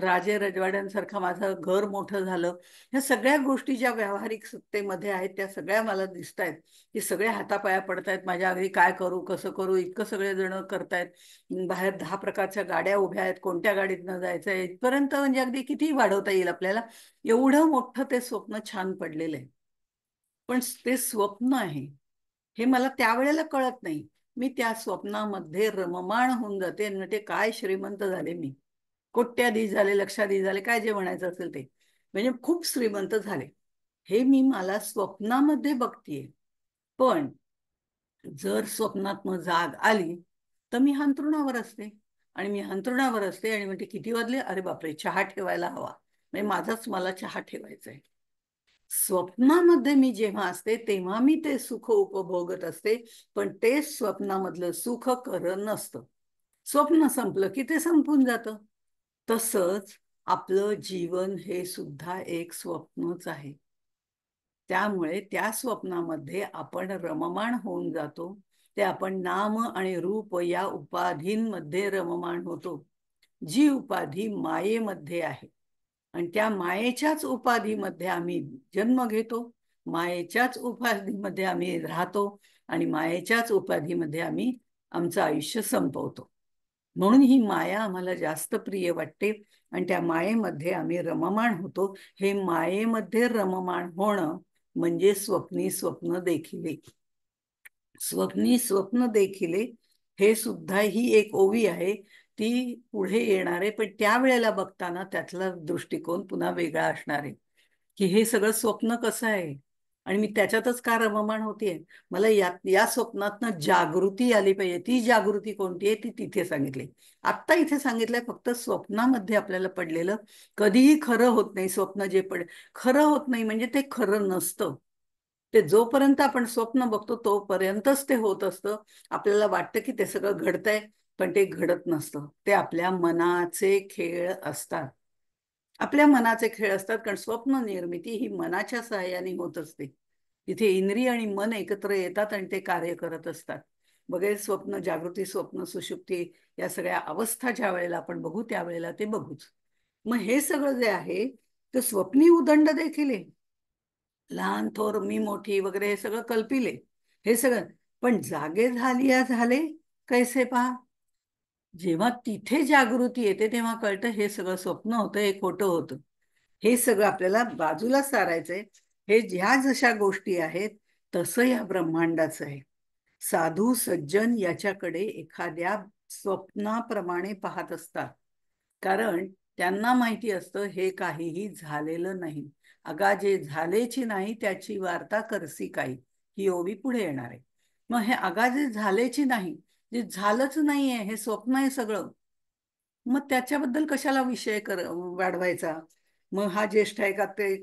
राजे रजवाड्यांसारखं माझं घर मोठं झालं. ह्या सगळ्या गोष्टी ज्या व्यावहारिक सत्तेमध्ये आहेत त्या सगळ्या मला दिसत आहेत, की सगळे हातापाया पडतायत माझ्या अगदी. काय करू, कसं करू, इतकं सगळे जण करतायत. बाहेर 10 प्रकारच्या गाड्या उभ्या आहेत, कोणत्या गाडीतनं जायचं आहे इथपर्यंत, म्हणजे अगदी किती वाढवता येईल आपल्याला. एवढं मोठं ते स्वप्न छान पडलेलं आहे. पण ते स्वप्न आहे हे मला त्यावेळेला कळत नाही. मी त्या स्वप्नामध्ये रममाण होऊन जाते आणि म्हणते काय श्रीमंत झाले मी, कोट्याधीश झाले, लक्षाधीश झाले, काय जे म्हणायचं असेल ते, म्हणजे खूप श्रीमंत झाले. हे मी मला स्वप्नामध्ये बघतीये. पण जर स्वप्नात जाग आली तर मी अंथरुणावर असते. आणि मी अंथरुणावर असते आणि म्हणते किती वाजले, अरे बापरे, चहा ठेवायला हवा, म्हणजे माझाच मला चहा ठेवायचा आहे. स्वप्नामध्ये मी जेव्हा असते तेव्हा मी ते सुख उपभोगत असते, पण ते स्वप्नामधलं सुख खरं नसतं. स्वप्न संपलं की ते संपून जातं. तसंच आपलं जीवन हे सुद्धा एक स्वप्नच आहे. त्यामुळे त्या स्वप्नामध्ये आपण रममाण होऊन जातो. ते आपण नाम आणि रूप या उपाधींमध्ये रममाण होतो. जी उपाधी मायेमध्ये आहे आणि त्या मायेच्याच उपाधीमध्ये आम्ही जन्म घेतो, मायेच्याच उपाधीमध्ये आम्ही राहतो आणि मायेच्याच उपाधीमध्ये आम्ही आमचं आयुष्य संपवतो. म्हणून ही माया आम्हाला जास्त प्रिय वाटते आणि त्या मायेमध्ये आम्ही रममाण होतो. हे मायेमध्ये रममाण होणं म्हणजे स्वप्नी स्वप्न देखिले. स्वप्नी स्वप्न देखिले हे सुद्धा ही एक ओवी आहे. ती पुढे येणार आहे, पण त्यावेळेला बघताना त्यातला दृष्टिकोन पुन्हा वेगळा असणार आहे, की हे सगळं स्वप्न कसं आहे आणि मी त्याच्यातच का रममाण होतीये. मला या स्वप्नातनं जागृती आली पाहिजे. ती जागृती कोणती आहे ती तिथे सांगितली. आत्ता इथे सांगितलंय फक्त स्वप्नामध्ये आपल्याला पडलेलं कधीही खरं होत नाही. स्वप्न जे खरं होत नाही म्हणजे ते खरं नसतं. ते जोपर्यंत आपण स्वप्न बघतो तोपर्यंतच ते होत असतं. आपल्याला वाटतं की ते सगळं घडतंय, पण ते घडत नसतं. ते आपल्या मनाचे खेळ असतात. आपल्या मनाचे खेळ असतात, कारण स्वप्न निर्मिती ही मनाच्या सहाय्याने होत असते. तिथे इंद्रिय आणि मन एकत्र येतात आणि ते कार्य करत असतात. बघे स्वप्न जागृती, स्वप्न सुषुप्ती, या सगळ्या अवस्था ज्या वेळेला आपण बघू त्यावेळेला ते बघूच. मग हे सगळं जे आहे ते स्वप्नी उदंड देखील आहे. लहान थोर, मी मोठी वगैरे, हे सगळं कल्पिले, हे सगळं. पण जागे झाले कैसे पहा. जेव्हा तिथे जागृती येते तेव्हा कळतं हे सगळं स्वप्न होतं, हे खोटं होतं. हे सगळं आपल्याला बाजूला सारायचंय. हे ज्या जशा गोष्टी आहेत तसं या ब्रह्मांडाचं आहे. साधू सज्जन याच्याकडे एखाद्या स्वप्नाप्रमाणे पाहत असतात, कारण त्यांना माहिती असतं हे काहीही झालेलं नाही. अगा जे झालेची नाही त्याची वार्ता करसी काही, ही ओवी पुढे येणार आहे. मग हे अगा जे झालेची नाही, जे झालंच नाहीये, हे स्वप्न आहे सगळं, मग त्याच्याबद्दल कशाला विषय वाढवायचा? मग हा ज्येष्ठ आहे का, ते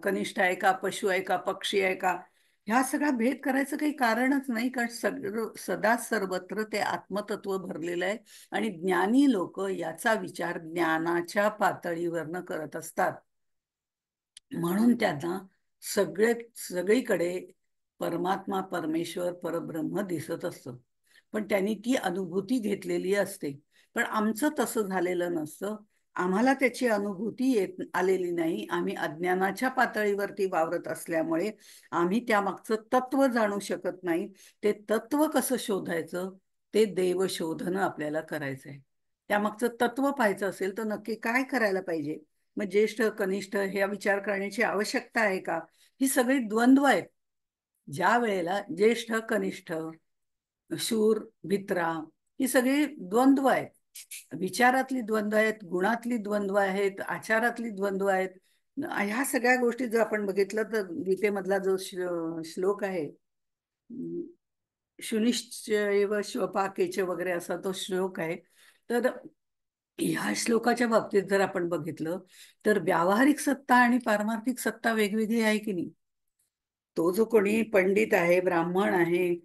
कनिष्ठ आहे का, पशु आहे का, पक्षी आहे का, ह्या सगळा भेद करायचं काही कारणच नाही. कारण सगळं सदा सर्वत्र ते आत्मतत्व भरलेलं आहे. आणि ज्ञानी लोक याचा विचार ज्ञानाच्या पातळीवरनं करत असतात. म्हणून त्यांना सगळीकडे परमात्मा, परमेश्वर, परब्रह्म दिसत असतं. पण त्यांनी ती अनुभूती घेतलेली असते. पण आमचं तसं झालेलं नसतं. आम्हाला त्याची अनुभूती आलेली नाही. आम्ही अज्ञानाच्या पातळीवरती वावरत असल्यामुळे आम्ही त्यामागचं तत्व जाणू शकत नाही. ते तत्व कसं शोधायचं, ते देवशोधन आपल्याला करायचं आहे. त्यामागचं तत्व पाहायचं असेल तर नक्की काय करायला पाहिजे? मग ज्येष्ठ कनिष्ठ हे विचार करण्याची आवश्यकता आहे का? ही सगळी द्वंद्व आहेत. ज्या वेळेला ज्येष्ठ कनिष्ठ, शूर भित्रा, ही सगळी द्वंद्व आहेत. विचारातली द्वंद्व आहेत, गुणातली द्वंद्व आहेत, आचारातली द्वंद्व आहेत. ह्या सगळ्या गोष्टी जर आपण बघितलं तर गीतेमधला जो श्लोक आहे, शुनिश्चैव स्वपाकेच वगैरे असा तो श्लोक आहे. तर ह्या श्लोकाच्या बाबतीत जर आपण बघितलं तर व्यावहारिक सत्ता आणि पारमार्थिक सत्ता वेगवेगळी आहे की नाही? तो जो कोणी पंडित आहे, ब्राह्मण आहे,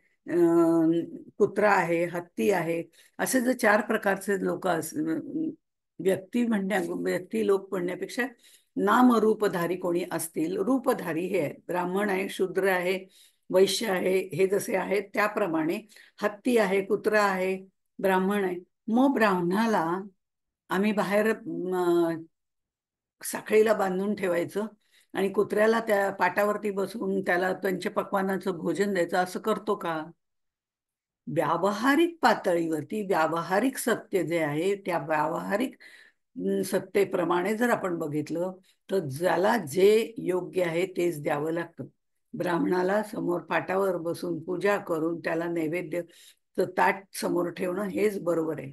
कुत्रा आहे, हत्ती आहे, असे जर चार प्रकारचे लोक व्यक्ती लोक म्हणण्यापेक्षा नामरूपधारी कोणी असतील, रूपधारी हे आहेत, ब्राह्मण आहे, शूद्र आहे, वैश्य आहे, हे जसे आहेत त्याप्रमाणे हत्ती आहे, कुत्रा आहे, ब्राह्मण आहे. मग ब्राह्मणाला आम्ही बाहेर साखळीला बांधून ठेवायचं आणि कुत्र्याला त्या पाटावरती बसवून त्याला पंचपक्वान्नाचं भोजन द्यायचं, असं करतो का? व्यावहारिक पातळीवरती व्यावहारिक सत्य जे आहे त्या व्यावहारिक सत्तेप्रमाणे जर आपण बघितलं तर ज्याला जे योग्य आहे तेच द्यावं लागतं. ब्राह्मणाला समोर पाटावर बसून पूजा करून त्याला नैवेद्य ताट समोर ठेवणं हेच बरोबर आहे.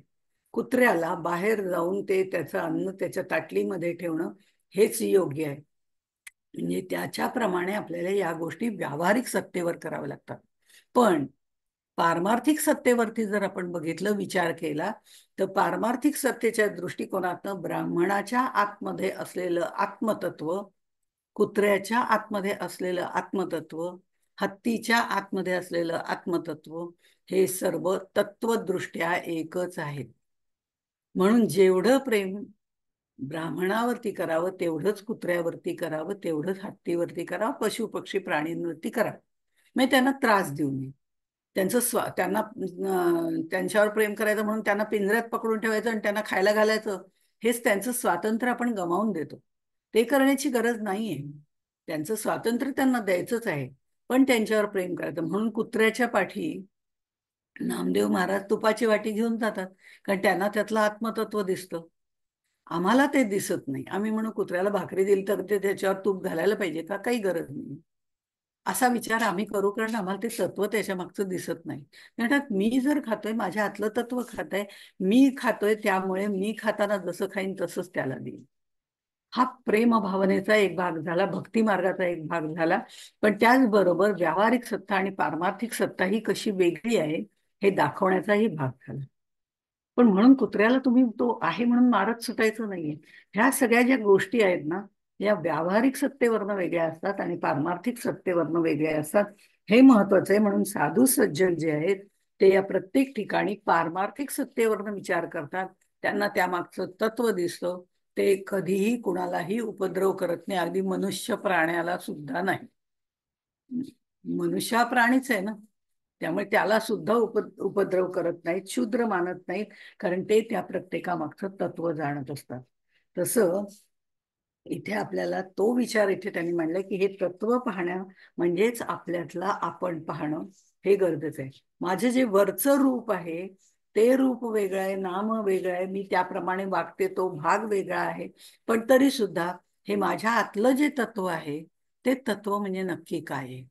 कुत्र्याला बाहेर जाऊन ते त्याचं अन्न त्याच्या ताटलीमध्ये ठेवणं हेच योग्य आहे. म्हणजे त्याच्याप्रमाणे आपल्याला या गोष्टी व्यावहारिक सत्तेवर कराव्या लागतात. पण पारमार्थिक सत्तेवरती जर आपण बघितलं, विचार केला, तर पारमार्थिक सत्तेच्या दृष्टिकोनातनं ब्राह्मणाच्या आतमध्ये असलेलं आत्मतत्व, कुत्र्याच्या आतमध्ये असलेलं आत्मतत्व, हत्तीच्या आतमध्ये असलेलं आत्मतत्व, हे सर्व तत्वदृष्ट्या एकच आहेत. म्हणून जेवढं प्रेम ब्राह्मणावरती करावं तेवढंच कुत्र्यावरती करावं, तेवढंच हत्तीवरती करावं, पशु पक्षी प्राणींवरती करावं. म्हणजे त्यांना त्रास देऊ नये. त्यांना त्यांच्यावर प्रेम करायचं म्हणून त्यांना पिंजऱ्यात पकडून ठेवायचं आणि त्यांना खायला घालायचं, हेच त्यांचं स्वातंत्र्य आपण गमावून देतो. ते करण्याची गरज नाहीये. त्यांचं स्वातंत्र्य त्यांना द्यायचंच आहे, पण त्यांच्यावर प्रेम करायचं. म्हणून कुत्र्याच्या पाठी नामदेव महाराज तुपाची वाटी घेऊन जातात, कारण त्यांना त्यातलं आत्मतत्व दिसतं. आम्हाला ते दिसत नाही. आम्ही म्हणू कुत्र्याला भाकरी दिली तर ते त्याच्यावर तूप घालायला पाहिजे का? काही गरज नाही. असा विचार आम्ही करू, कारण आम्हाला ते तत्व त्याच्या मागचं दिसत नाही. म्हणतात मी जर खातोय, माझ्या आतलं तत्व खातंय, मी खातोय, त्यामुळे मी खाताना जसं खाईन तसंच त्याला देईन. हा प्रेम भावनेचा एक भाग झाला, भक्ती मार्गाचा एक भाग झाला. पण त्याचबरोबर व्यावहारिक सत्ता आणि पारमार्थिक सत्ता ही कशी वेगळी आहे हे दाखवण्याचाही भाग झाला. पण म्हणून कुत्र्याला तुम्ही तो आहे म्हणून मारत सुटायचं नाहीये. ह्या सगळ्या ज्या गोष्टी आहेत ना, या व्यावहारिक सत्तेवरनं वेगळ्या असतात आणि पारमार्थिक सत्तेवरनं वेगळ्या असतात. हे महत्वाचं आहे. म्हणून साधू सज्जन जे आहेत ते या प्रत्येक ठिकाणी पारमार्थिक सत्तेवरनं विचार करतात. त्यांना त्यामागचं तत्व दिसतं. ते कधीही कुणालाही उपद्रव करत नाही, अगदी मनुष्य प्राण्याला सुद्धा नाही. मनुष्य हा प्राणीच आहे ना, त्यामुळे त्याला सुद्धा उपद्रव करत नाहीत, शूद्र मानत नाहीत, कारण ते त्या प्रत्येकामागचं तत्व जाणत असतात. तसं इथे आपल्याला तो विचार इथे त्यांनी मांडलाय की हे तत्व पाहणं म्हणजेच आपल्यातला आपण पाहणं हे गरजेचं आहे. माझं जे वरचं रूप आहे ते रूप वेगळं आहे, नाम वेगळं आहे, मी त्याप्रमाणे वागते तो भाग वेगळा आहे. पण तरी सुद्धा हे माझ्या आतलं जे तत्व आहे ते तत्व म्हणजे नक्की काय आहे.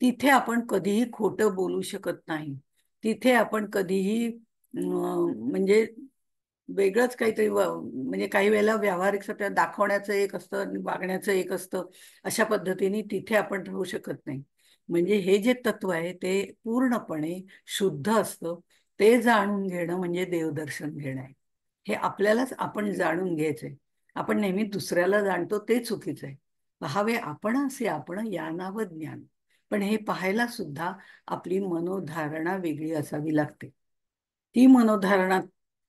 तिथे आपण कधीही खोटं बोलू शकत नाही. तिथे आपण कधीही म्हणजे वेगळंच काहीतरी म्हणजे काही वेळेला व्यावहारिक सत्य दाखवण्याचं एक असतं आणि वागण्याचं एक असतं. अशा पद्धतीने तिथे आपण राहू शकत नाही. म्हणजे हे जे तत्व आहे ते पूर्णपणे शुद्ध असतं. ते जाणून घेणं म्हणजे देवदर्शन घेणं आहे. हे आपल्यालाच आपण जाणून घ्यायचंय. आपण नेहमी दुसऱ्याला जाणतो ते चुकीचं आहे. पहावे आपण असे आपण या नाव ज्ञान. पण हे पाहायला सुद्धा आपली मनोधारणा वेगळी असावी लागते. ती मनोधारणा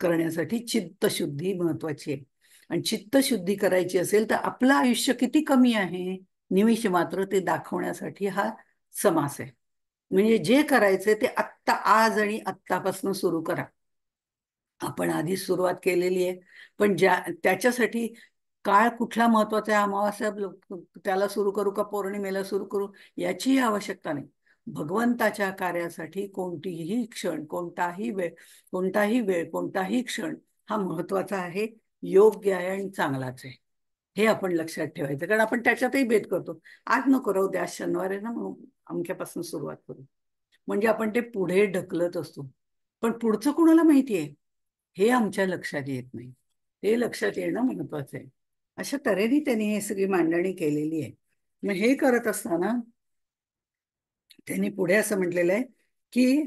करण्यासाठी चित्तशुद्धी महत्वाची आहे. आणि चित्तशुद्धी करायची असेल तर आपलं आयुष्य किती कमी आहे निमिष मात्र ते दाखवण्यासाठी हा समास आहे. म्हणजे जे करायचंय ते आत्ता आज आणि आत्तापासून सुरू करा. आपण आधीच सुरुवात केलेली आहे. पण त्याच्यासाठी काळ कुठला महत्वाचा आहे, अमावास्या त्याला सुरू करू का पौर्णिमेला सुरू करू, याचीही आवश्यकता नाही. भगवंताच्या कार्यासाठी कोणतीही क्षण, कोणताही क्षण हा महत्वाचा आहे, योग्य आहे आणि चांगलाच आहे. हे आपण लक्षात ठेवायचं, कारण आपण त्याच्यातही भेद करतो. आज नको राहू द्या, शनिवार आहे ना, मग अमक्यापासून सुरुवात करू. म्हणजे आपण ते पुढे ढकलत असतो. पण पुढचं कुणाला माहितीये हे आमच्या लक्षात येत नाही. ते लक्षात येणं महत्वाचं आहे. अशा तऱ्हेने त्यांनी हे सगळी मांडणी केलेली आहे. मग हे करत असताना त्यांनी पुढे असं म्हटलेलं आहे की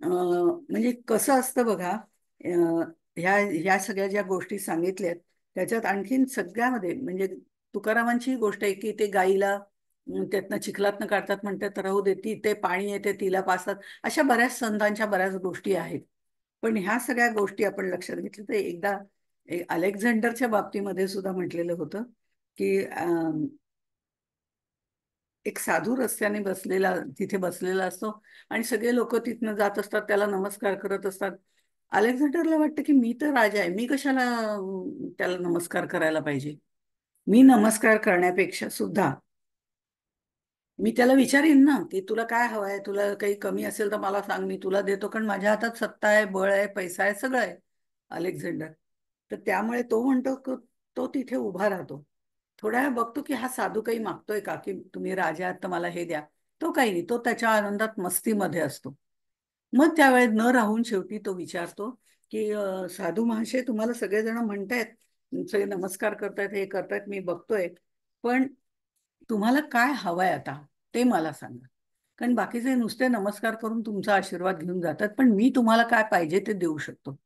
म्हणजे कसं असतं बघा, ह्या सगळ्या ज्या गोष्टी सांगितल्यात त्याच्यात आणखीन सगळ्यामध्ये म्हणजे तुकारामांची गोष्ट आहे की ते गाईला त्यातनं चिखलातनं काढतात, म्हणतात राहू दे, ती ते पाणी येते तिला पासतात. अशा बऱ्याच संतांच्या बऱ्याच गोष्टी आहेत. पण ह्या सगळ्या गोष्टी आपण लक्षात घेतल्या तर एकदा अलेक्झांडरच्या बाबतीमध्ये सुद्धा म्हटलेलं होतं की एक साधू रस्त्याने तिथे बसलेला असतो आणि सगळे लोक तिथनं जात असतात, त्याला नमस्कार करत असतात. अलेक्झांडरला वाटतं की मी तर राजा आहे, मी कशाला त्याला नमस्कार करायला पाहिजे. मी नमस्कार करण्यापेक्षा सुद्धा मी त्याला विचारीन ना की तुला काय हवं आहे, तुला काही कमी असेल तर मला सांग, मी तुला देतो, कारण माझ्या हातात सत्ता आहे, बळ आहे, पैसा आहे, सगळं आहे. अलेक्झांडर तर त्यामुळे तो म्हणतो तो तिथे उभा राहतो. थोड्या वेळ बघतो की हा साधू काही मागतोय का, की तुम्ही राजा आहात तर मला हे द्या. तो काही नाही, तो त्याच्या आनंदात मस्तीमध्ये असतो. मग त्यावेळेस न राहून शेवटी तो विचारतो की साधू महाशय, तुम्हाला सगळेजण म्हणतायत, सगळे नमस्कार करतायत, हे करतायत, मी बघतोय, पण तुम्हाला काय हवंय आता ते मला सांगा. कारण बाकीचे नुसते नमस्कार करून तुमचा आशीर्वाद घेऊन जातात, पण मी तुम्हाला काय पाहिजे ते देऊ शकतो.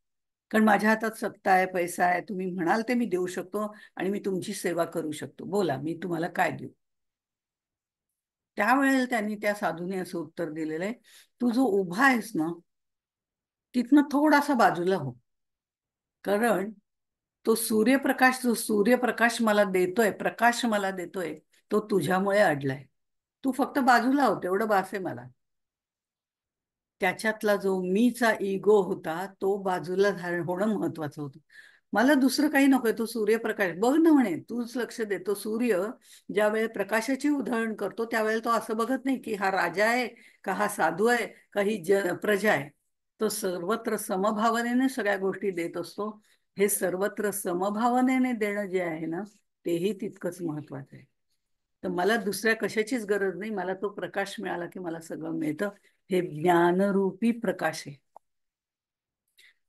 कारण माझ्या हातात सत्ता आहे, पैसा आहे, तुम्ही म्हणाल ते मी देऊ शकतो आणि मी तुमची सेवा करू शकतो. बोला, मी तुम्हाला काय देऊ. त्यावेळेला त्यांनी त्या साधूने असं उत्तर दिलेलं आहे, तू जो उभा आहेस ना तिथनं थोडासा बाजूला हो. कारण जो सूर्यप्रकाश मला देतोय, प्रकाश मला देतोय, तो तुझ्यामुळे अडलाय. तू फक्त बाजूला हो, तेवढं बास आहे मला. त्याच्यातला जो मीचा इगो होता तो बाजूला होणं महत्वाचं होतं. मला दुसरं काही नकोय, तो सूर्यप्रकाश बघ ना, म्हणे तूच लक्ष देतो. सूर्य ज्या वेळेला प्रकाशाची उधळण करतो त्यावेळेला तो असं बघत नाही की हा राजा आहे का हा साधू आहे का ही प्रजा आहे. तो सर्वत्र समभावनेने सगळ्या गोष्टी देत असतो. हे सर्वत्र समभावनेने देणं जे आहे ना, तेही तितकंच महत्वाचं आहे. तर मला दुसऱ्या कशाचीच गरज नाही, मला तो प्रकाश मिळाला की मला सगळं मिळतं. हे ज्ञानरूपी प्रकाश आहे.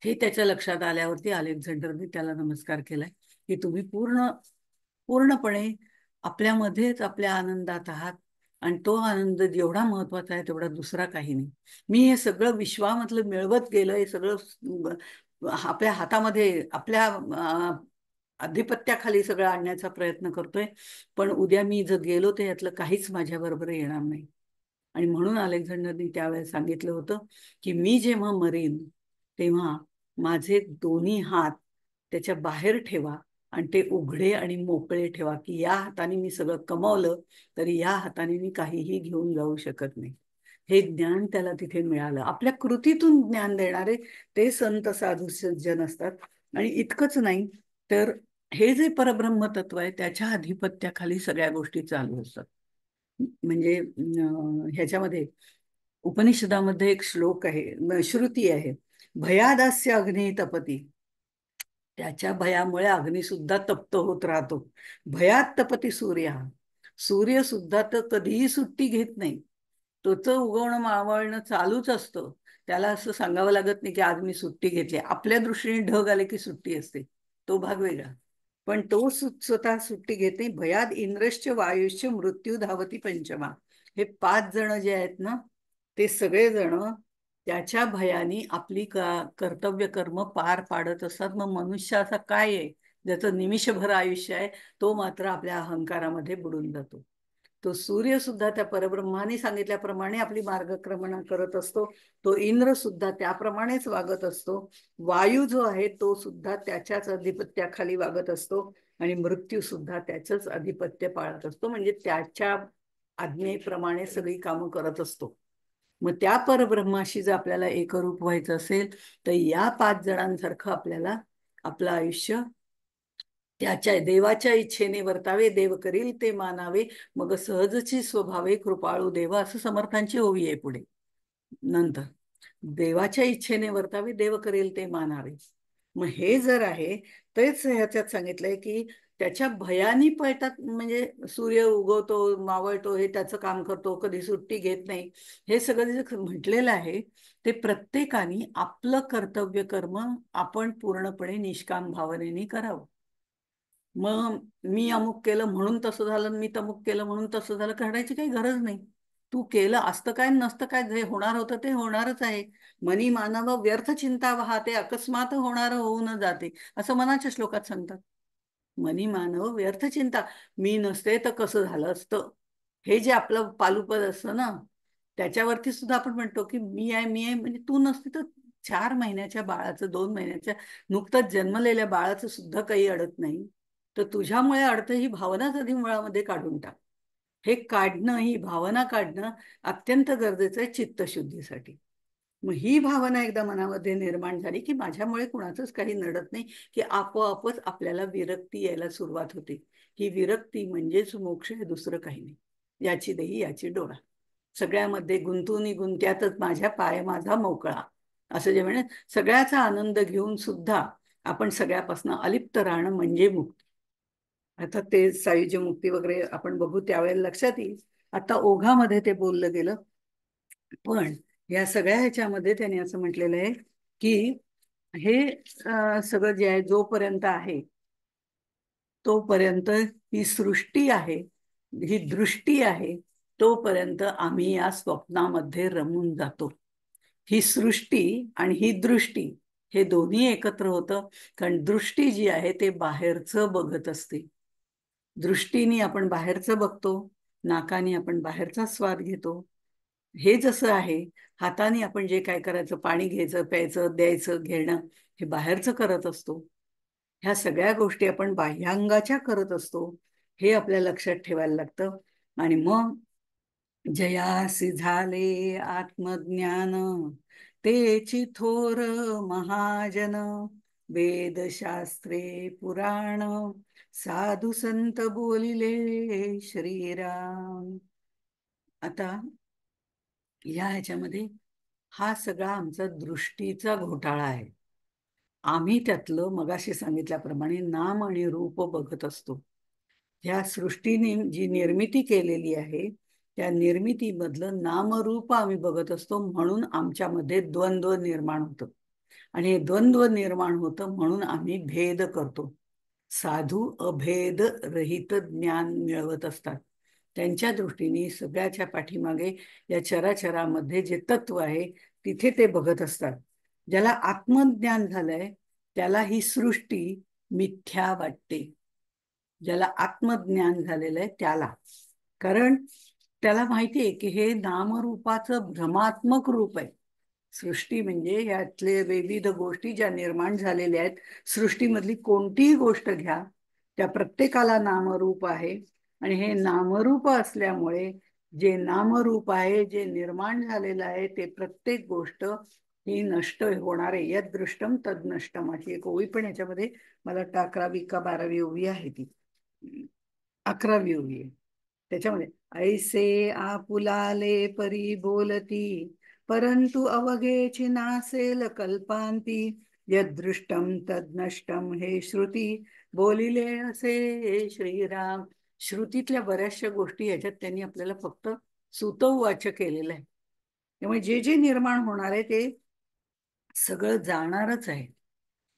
हे त्याच्या लक्षात आल्यावरती अलेक्झांडरने त्याला नमस्कार केलाय की तुम्ही पूर्णपणे आपल्यामध्येच आपल्या आनंदात आहात आणि तो आनंद जेवढा महत्वाचा आहे तेवढा दुसरा काही नाही. मी हे सगळं विश्वामधलं मिळवत गेलं, हे सगळं आपल्या हातामध्ये, आपल्या अधिपत्याखाली सगळं आणण्याचा प्रयत्न करतोय, पण उद्या मी जर गेलो तर यातलं काहीच माझ्या बरोबर येणार नाही. आणि म्हणून अलेक्झांडरनी त्यावेळेस सांगितलं होतं की मी जेव्हा मरेन तेव्हा माझे दोन्ही हात त्याच्या बाहेर ठेवा आणि ते उघडे आणि मोकळे ठेवा, की या हाताने मी सगळं कमावलं तरी या हाताने मी काहीही घेऊन जाऊ शकत नाही. हे ज्ञान त्याला तिथे मिळालं. आपल्या कृतीतून ज्ञान देणारे ते संत साधू सज्जन असतात. आणि इतकंच नाही तर हे जे परब्रह्म तत्व आहे त्याच्या अधिपत्याखाली सगळ्या गोष्टी चालू असतात. म्हणजे ह्याच्यामध्ये उपनिषदामध्ये एक श्लोक आहे, श्रुती आहे भयादास्य अग्नी तपती, त्याच्या भयामुळे अग्नी सुद्धा तप्त होत राहतो. भयात तपती सूर्य, सूर्य सुद्धा तर कधीही सुट्टी घेत नाही. तोच उगवणं मावळणं चालूच असतं. त्याला असं सांगावं लागत नाही की आज मी सुट्टी घेतली. आपल्या दृष्टीने ढग आले की सुट्टी असते, तो भाग वेगळा. पण तो स्वतः सुट्टी घेत नाही. भयात इंद्रश्च वायुश्च मृत्यू धावती पंचमा. हे 5 जण जे आहेत ना, ते सगळे जण त्याच्या भयानी आपली कर्तव्य कर्म पार पाडत असतात. मग मनुष्य असा काय आहे ज्याचं निमिषभर आयुष्य आहे, तो मात्र आपल्या अहंकारामध्ये बुडून जातो. तो सूर्य सुद्धा त्या परब्रह्माने सांगितल्याप्रमाणे आपली मार्गक्रमण करत असतो. तो इंद्र सुद्धा त्याप्रमाणेच वागत असतो. वायू जो आहे तो सुद्धा त्याच्याच अधिपत्याखाली वागत असतो. आणि मृत्यू सुद्धा त्याचंच अधिपत्य पाळत असतो. म्हणजे त्याच्या आज्ञेप्रमाणे सगळी कामं करत असतो. मग त्या परब्रह्माशी जर आपल्याला एकरूप व्हायचं असेल तर या 5 जणांसारखं आपल्याला आपलं आयुष्य त्याच्या देवाच्या इच्छेने वर्तावे, देव करील ते मानावे, मग सहजची स्वभावे कृपाळू देव, असं समर्थांची ओवी आहे पुढे. नंतर देवाच्या इच्छेने वर्तावे, देव करेल ते मानावे. मग हे जर आहे तेच ह्याच्यात सांगितलंय की त्याच्या भयानी पळतात. म्हणजे सूर्य उगवतो मावळतो हे त्याचं काम करतो, कधी सुट्टी घेत नाही. हे सगळं जे म्हटलेलं आहे ते प्रत्येकाने आपलं कर्तव्य कर्म आपण पूर्णपणे निष्काम भावनेने करावं. मग मी अमुक केलं म्हणून तसं झालं, मी तमुक केलं म्हणून तसं झालं करायची काही गरज नाही. तू केलं असतं काय नसतं काय, जे होणार होतं ते होणारच आहे. मनी मानव व्यर्थ चिंता वाहते, अकस्मात होणार होऊन जाते, असं मनाच्या श्लोकात सांगतात. मनी मानव व्यर्थ चिंता, मी नसते तर कसं झालं असतं, हे जे आपलं पालुपद असतं ना, त्याच्यावरती सुद्धा आपण म्हणतो की मी आहे मी आहे. म्हणजे तू नसते तर 4 महिन्याच्या बाळाचं, 2 महिन्याच्या नुकतंच जन्मलेल्या बाळाचं सुद्धा काही अडत नाही. तर तुझ्यामुळे अडतं ही भावनाच आधी मुळामध्ये काढून टाक. हे काढणं, ही भावना काढणं अत्यंत गरजेचं आहे चित्तशुद्धीसाठी. मग ही भावना एकदा मनामध्ये निर्माण झाली की माझ्यामुळे कुणाचंच काही नडत नाही, की आपोआपच आपल्याला विरक्ती यायला सुरुवात होते. ही विरक्ती म्हणजेच मोक्ष आहे, दुसरं काही नाही. याची देही याची डोळा, सगळ्यामध्ये गुंतून गुंत्यातच माझ्या पाय माझा मोकळा, असं जे म्हणे, सगळ्याचा आनंद घेऊन सुद्धा आपण सगळ्यापासून अलिप्त राहणं म्हणजे मुक्ती. आता ते सायुज्य मुक्ती वगैरे आपण बघू त्यावेळेला लक्षात येईल. आता ओघामध्ये ते बोललं गेलं. पण या सगळ्या ह्याच्यामध्ये त्याने असं म्हटलेलं आहे की हे सगळं जे आहे जोपर्यंत आहे तोपर्यंत ही सृष्टी आहे, ही दृष्टी आहे, तोपर्यंत आम्ही या स्वप्नामध्ये रमून जातो. ही सृष्टी आणि ही दृष्टी हे दोन्ही एकत्र होतं. कारण दृष्टी जी आहे ते बाहेरचं बघत असते. दृष्टीने आपण बाहेरचं बघतो, नाकाने आपण बाहेरचा स्वाद घेतो. हे जसं आहे, हाताने आपण जे काय करायचं, पाणी घ्यायचं, प्यायचं, द्यायचं, घेणं, हे बाहेरचं करत असतो. ह्या सगळ्या गोष्टी आपण बाह्यांगाच्या करत असतो, हे आपल्या लक्षात ठेवायला लागतं. आणि मग जयासी झाले आत्मज्ञान, तेची थोर महाजन, वेदशास्त्रे पुराण, साधू संत बोलिले श्रीराम. आता या ह्याच्यामध्ये हा सगळा आमचा दृष्टीचा घोटाळा आहे. आम्ही त्यातलं मगाशी सांगितल्याप्रमाणे नाम आणि रूप बघत असतो. ह्या सृष्टीने जी निर्मिती केलेली आहे त्या निर्मितीमधलं नामरूप आम्ही बघत असतो, म्हणून आमच्यामध्ये द्वंद्व निर्माण होतं. आणि हे द्वंद्व निर्माण होतं म्हणून आम्ही भेद करतो. साधू अभेद रहित ज्ञान मिळवत असतात. त्यांच्या दृष्टीने सगळ्याच्या पाठीमागे या चराचरामध्ये जे तत्व आहे तिथे ते बघत असतात. ज्याला आत्मज्ञान झालंय त्याला ही सृष्टी मिथ्या वाटते. ज्याला आत्मज्ञान झालेलं आहे त्याला, कारण त्याला माहिती आहे की हे नामरूपाचं भ्रमात्मक रूप आहे. सृष्टी म्हणजे यातले विविध गोष्टी ज्या निर्माण झालेल्या आहेत, सृष्टीमधली कोणतीही गोष्ट घ्या, त्या प्रत्येकाला नामरूप आहे. आणि हे नामरूप असल्यामुळे जे नामरूप आहे, जे निर्माण झालेलं आहे, ते प्रत्येक गोष्ट ही नष्ट होणार आहे. यद दृष्टम तद नष्टम, अशी एक ओवी पण याच्यामध्ये, मला वाटतं 11वी का 12वी ओवी आहे ती, 11वी ओवी आहे त्याच्यामध्ये. ऐसे आपुलाले परी बोलती, परंतु अवघेची नासेल कल्पांती, यदृष्टम तद्नष्टम हे श्रुती बोलिले असे श्रीराम. श्रुतीतल्या बऱ्याचशा गोष्टी याच्यात त्यांनी आपल्याला फक्त सुतोवाच केलेलं आहे. त्यामुळे जे जे निर्माण होणार आहे ते सगळं जाणारच आहे,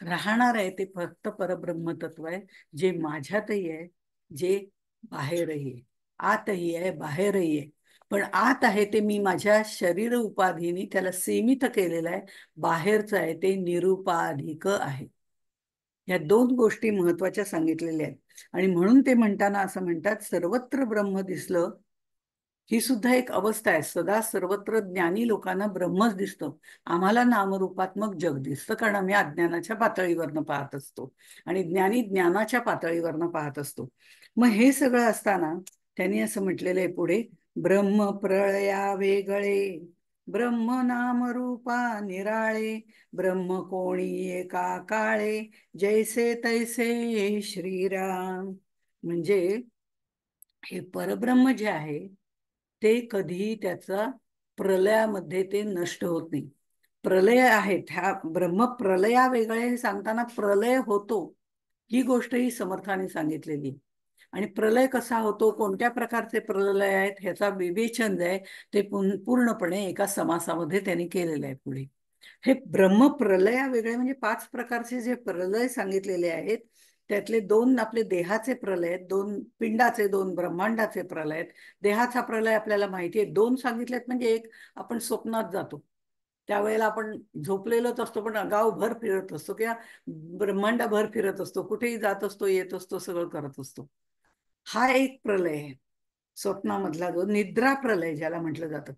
राहणार आहे. ते फक्त परब्रह्म तत्व आहे, जे माझ्यातही आहे, जे बाहेरही आहे. आतही आहे, बाहेरही आहे. पण आत आहे ते मी माझ्या शरीर उपाधीने त्याला सीमित केलेलं आहे. बाहेरचं आहे ते निरुपाधिक आहे. या दोन गोष्टी महत्वाच्या सांगितलेल्या आहेत. आणि म्हणून ते म्हणताना असं म्हणतात, सर्वत्र ब्रह्म दिसलं. ही सुद्धा एक अवस्था आहे. सदा सर्वत्र ज्ञानी लोकांना ब्रह्मच दिसतं. आम्हाला नामरूपात्मक जग दिसतं, कारण आम्ही अज्ञानाच्या पातळीवरनं पाहत असतो आणि ज्ञानी ज्ञानाच्या पातळीवरनं पाहत असतो. मग हे सगळं असताना त्यांनी असं म्हटलेलं आहे पुढे, ब्रह्म प्रळया वेगळे, ब्रह्म नाम रूपा निराळे, ब्रह्म कोणी एका काळे, जैसे तैसे श्रीराम. म्हणजे हे परब्रह्म जे आहे ते कधीही त्याचा प्रलयामध्ये ते नष्ट होत नाही. प्रलय आहेत, ह्या ब्रह्म प्रलया वेगळे हे सांगताना प्रलय होतो ही गोष्ट ही समर्थाने सांगितलेली. आणि प्रलय कसा होतो, कोणत्या प्रकारचे प्रलय आहेत ह्याचा विवेचन जे आहे ते पूर्णपणे एका समासामध्ये त्यांनी केलेलं आहे पुढे. हे ब्रह्म प्रलया वेगळे म्हणजे 5 प्रकारचे जे प्रलय सांगितलेले आहेत त्यातले 2 आपले देहाचे प्रलय आहेत, 2 पिंडाचे, 2 ब्रह्मांडाचे प्रलय आहेत. देहाचा प्रलय आपल्याला माहिती आहे, 2 सांगितलेत. म्हणजे एक, आपण स्वप्नात जातो त्यावेळेला आपण झोपलेलोच असतो, पण गावभर फिरत असतो किंवा ब्रह्मांडभर फिरत असतो, कुठेही जात असतो, येत असतो, सगळं करत असतो. हा एक प्रलय आहे. स्वप्नामधला जो निद्रा प्रलय ज्याला म्हटलं जातं,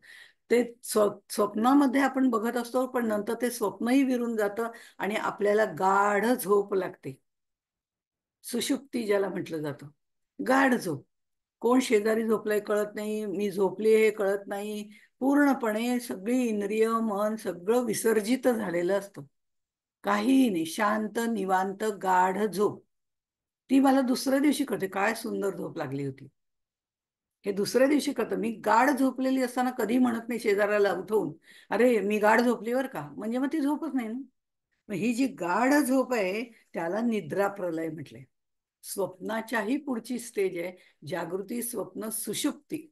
ते स्वप्नामध्ये आपण बघत असतो, पण नंतर ते स्वप्नही विरून जातं आणि आपल्याला गाढ झोप लागते. सुषुप्ती ज्याला म्हटलं जातं, गाढ झोप. कोण शेजारी झोपलंय कळत नाही, मी झोपली हे कळत नाही. पूर्णपणे सगळी इंद्रिय मन सगळं विसर्जित झालेलं असतं. काहीही नाही, शांत निवांत गाढ झोप. ती मला दुसऱ्या दिवशी कळते, काय सुंदर झोप लागली होती. हे दुसऱ्या दिवशी कळतं. मी गाढ झोपलेली असताना कधी म्हणत नाही शेजाऱ्याला उठवून, अरे मी गाढ झोपली बर का, म्हणजे मग ती झोपच नाही ना. मग ही जी गाढ झोप आहे त्याला निद्रा प्रलय म्हटलंय. स्वप्नाच्याही पुढची स्टेज आहे जागृती, स्वप्न, सुषुप्ती.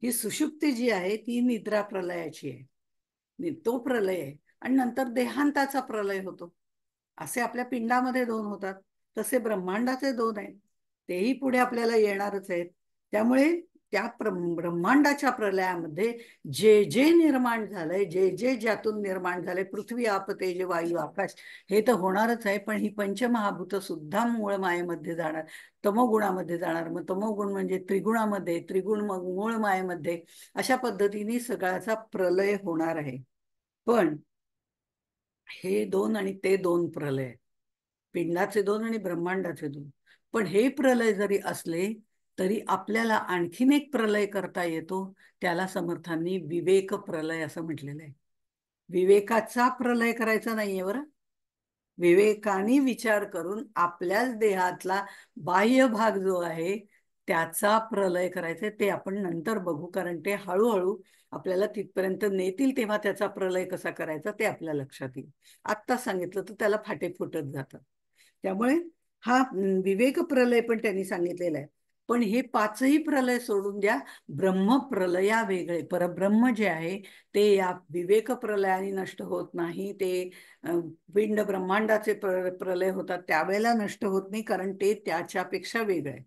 ही सुषुप्ती जी आहे ती निद्रा प्रलयाची आहे, तो प्रलय आहे. आणि नंतर देहांताचा प्रलय होतो. असे आपल्या पिंडामध्ये 2 होतात, तसे ब्रह्मांडाचे 2 आहेत, तेही पुढे आपल्याला येणारच आहेत. त्यामुळे त्या ब्रह्मांडाच्या प्रलयामध्ये जे जे निर्माण झालंय, जे जे ज्यातून निर्माण झालंय, पृथ्वी आप तेज वायू आकाश, हे तर होणारच आहे. पण ही पंचमहाभूत सुद्धा मूळ मायेमध्ये जाणार, तमोगुणामध्ये जाणार. मग तमोगुण म्हणजे त्रिगुणामध्ये, त्रिगुण मग मूळ मायेमध्ये, अशा पद्धतीने सगळ्याचा प्रलय होणार आहे. पण हे 2 आणि ते 2 प्रलय, पिंडाचे 2 आणि ब्रह्मांडाचे 2. पण हे प्रलय जरी असले तरी आपल्याला आणखीन एक प्रलय करता येतो. त्याला समर्थांनी विवेक प्रलय असं म्हटलेलं आहे. विवेकाचा प्रलय करायचा नाहीये बरं. विवेकाने विचार करून आपल्याच देहातला बाह्य भाग जो आहे त्याचा प्रलय करायचा, ते आपण नंतर बघू. कारण ते हळूहळू आपल्याला तिथपर्यंत नेतील, तेव्हा त्याचा प्रलय कसा करायचा ते आपल्या लक्षात येईल. आत्ता सांगितलं तर त्याला फाटे फुटत जातात. त्यामुळे हा विवेक प्रलय पण त्यांनी सांगितलेला आहे. पण हे 5ही प्रलय सोडून द्या, ब्रह्म प्रलया वेगळे. परब्रह्म जे आहे ते या विवेक प्रलयाने नष्ट होत नाही. ते पिंड ब्रह्मांडाचे प्रलय होतात त्यावेळेला नष्ट होत नाही, कारण ते त्याच्यापेक्षा वेगळं आहे.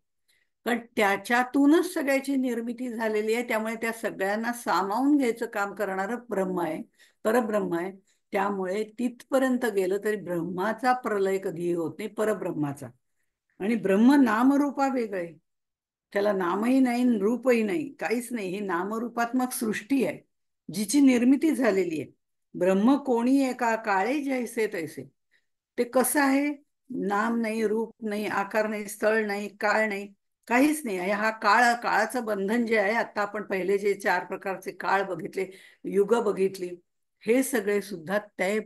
कारण त्याच्यातूनच सगळ्याची निर्मिती झालेली आहे. त्यामुळे त्या सगळ्यांना सामावून घ्यायचं काम करणारं ब्रह्म आहे, परब्रह्म आहे. त्यामुळे तिथपर्यंत गेलं तरी ब्रह्माचा प्रलय कधीही होत नाही, परब्रह्माचा. आणि ब्रह्म नामरूपा वेगळे, त्याला नामही नाही रूपही नाही, काहीच नाही. ही नामरूपात्मक सृष्टी आहे जिची निर्मिती झालेली आहे. ब्रह्म कोणी एका काळे जैसे तैसे. ते कसं आहे, नाम नाही, रूप नाही, आकार नाही, स्थळ नाही, काळ नाही, काहीच नाही आहे. हा काळ, काळाचं बंधन जे आहे, आता आपण पहिले जे 4 प्रकारचे काळ बघितले, युग बघितली, हे सगळे सुद्धा ते